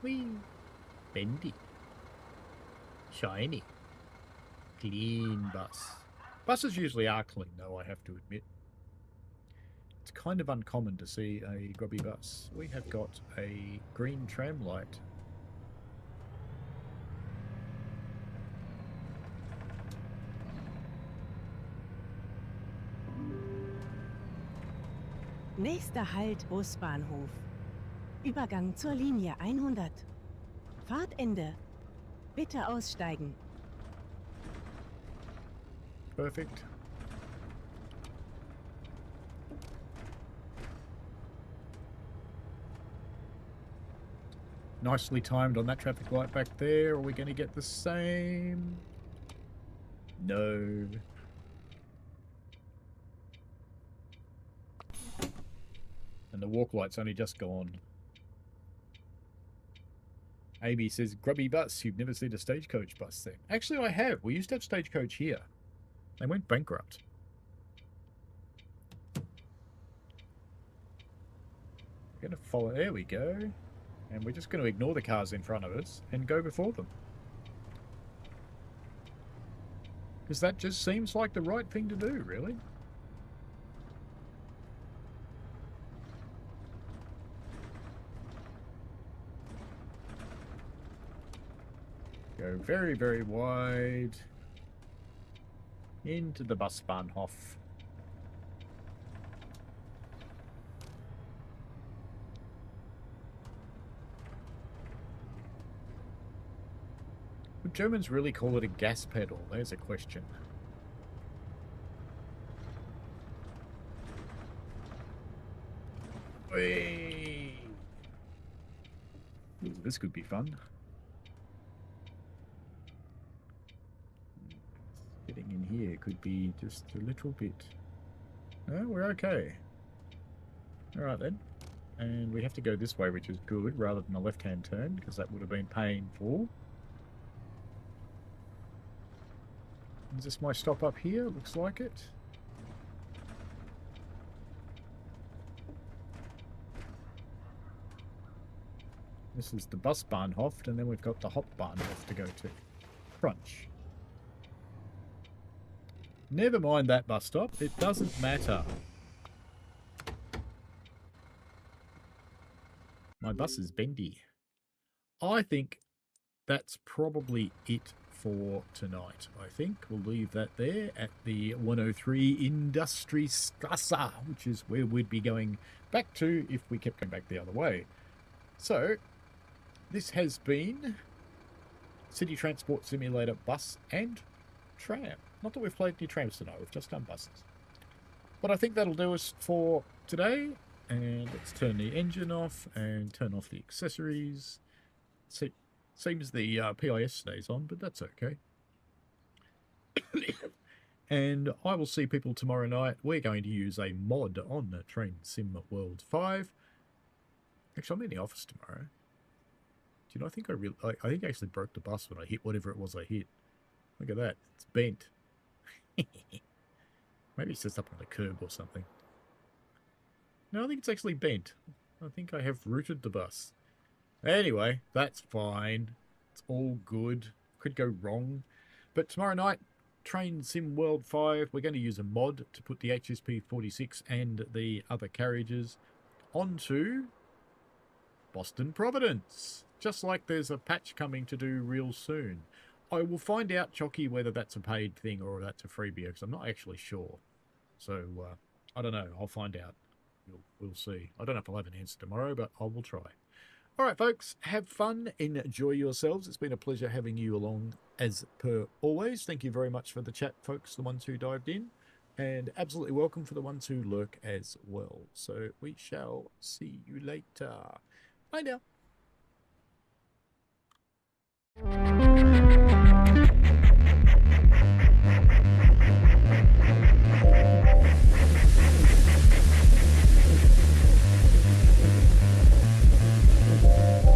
Whee! Bendy. Shiny. Clean bus. Buses usually are clean, though, I have to admit. It's kind of uncommon to see a grubby bus. We have got a green tram light. Nächster Halt Busbahnhof. Übergang zur Linie 100. Fahrtende. Bitte aussteigen. Perfect. Nicely timed on that traffic light back there. Are we going to get the same? No. And the walk light's only just gone. Amy says, grubby bus. You've never seen a stagecoach bus then. Actually, I have. We used to have stagecoach here. They went bankrupt. We're going to follow. There we go. And we're just going to ignore the cars in front of us and go before them. Because that just seems like the right thing to do, really. Go very, very wide into the Busbahnhof. Would Germans really call it a gas pedal? There's a question. Whee! Ooh, this could be fun. Getting in here could be just a little bit. No, we're okay. Alright then. And we have to go this way, which is good, rather than a left-hand turn, because that would have been painful. Is this my stop up here? Looks like it. This is the bus Bahnhof, and then we've got the Hauptbahnhof to go to. Crunch. Never mind that bus stop. It doesn't matter. My bus is Bendy. I think that's probably it for tonight. I think we'll leave that there at the 103 Industriestrasse, which is where we'd be going back to if we kept going back the other way. So, this has been City Transport Simulator Bus and Tram. Not that we've played any trams tonight, we've just done buses. But I think that'll do us for today. And let's turn the engine off and turn off the accessories. Seems the PIS stays on, but that's okay. And I will see people tomorrow night. We're going to use a mod on the Train Sim World 5. Actually, I'm in the office tomorrow. Do you know, I think I actually broke the bus when I hit whatever it was I hit. Look at that. It's bent. Maybe it's just up on the curb or something. No, I think it's actually bent. I think I have rooted the bus. Anyway, that's fine. It's all good. Could go wrong. But tomorrow night, Train Sim World 5, we're going to use a mod to put the HSP 46 and the other carriages onto Boston Providence. Just like there's a patch coming to do real soon. I will find out, Chocky, whether that's a paid thing or that's a freebie, because I'm not actually sure. So, I don't know. I'll find out. We'll see. I don't know if I'll have an answer tomorrow, but I will try. All right, folks, have fun, enjoy yourselves. It's been a pleasure having you along as per always. Thank you very much for the chat, folks, the ones who dived in, and absolutely welcome for the ones who lurk as well. So we shall see you later. Bye now.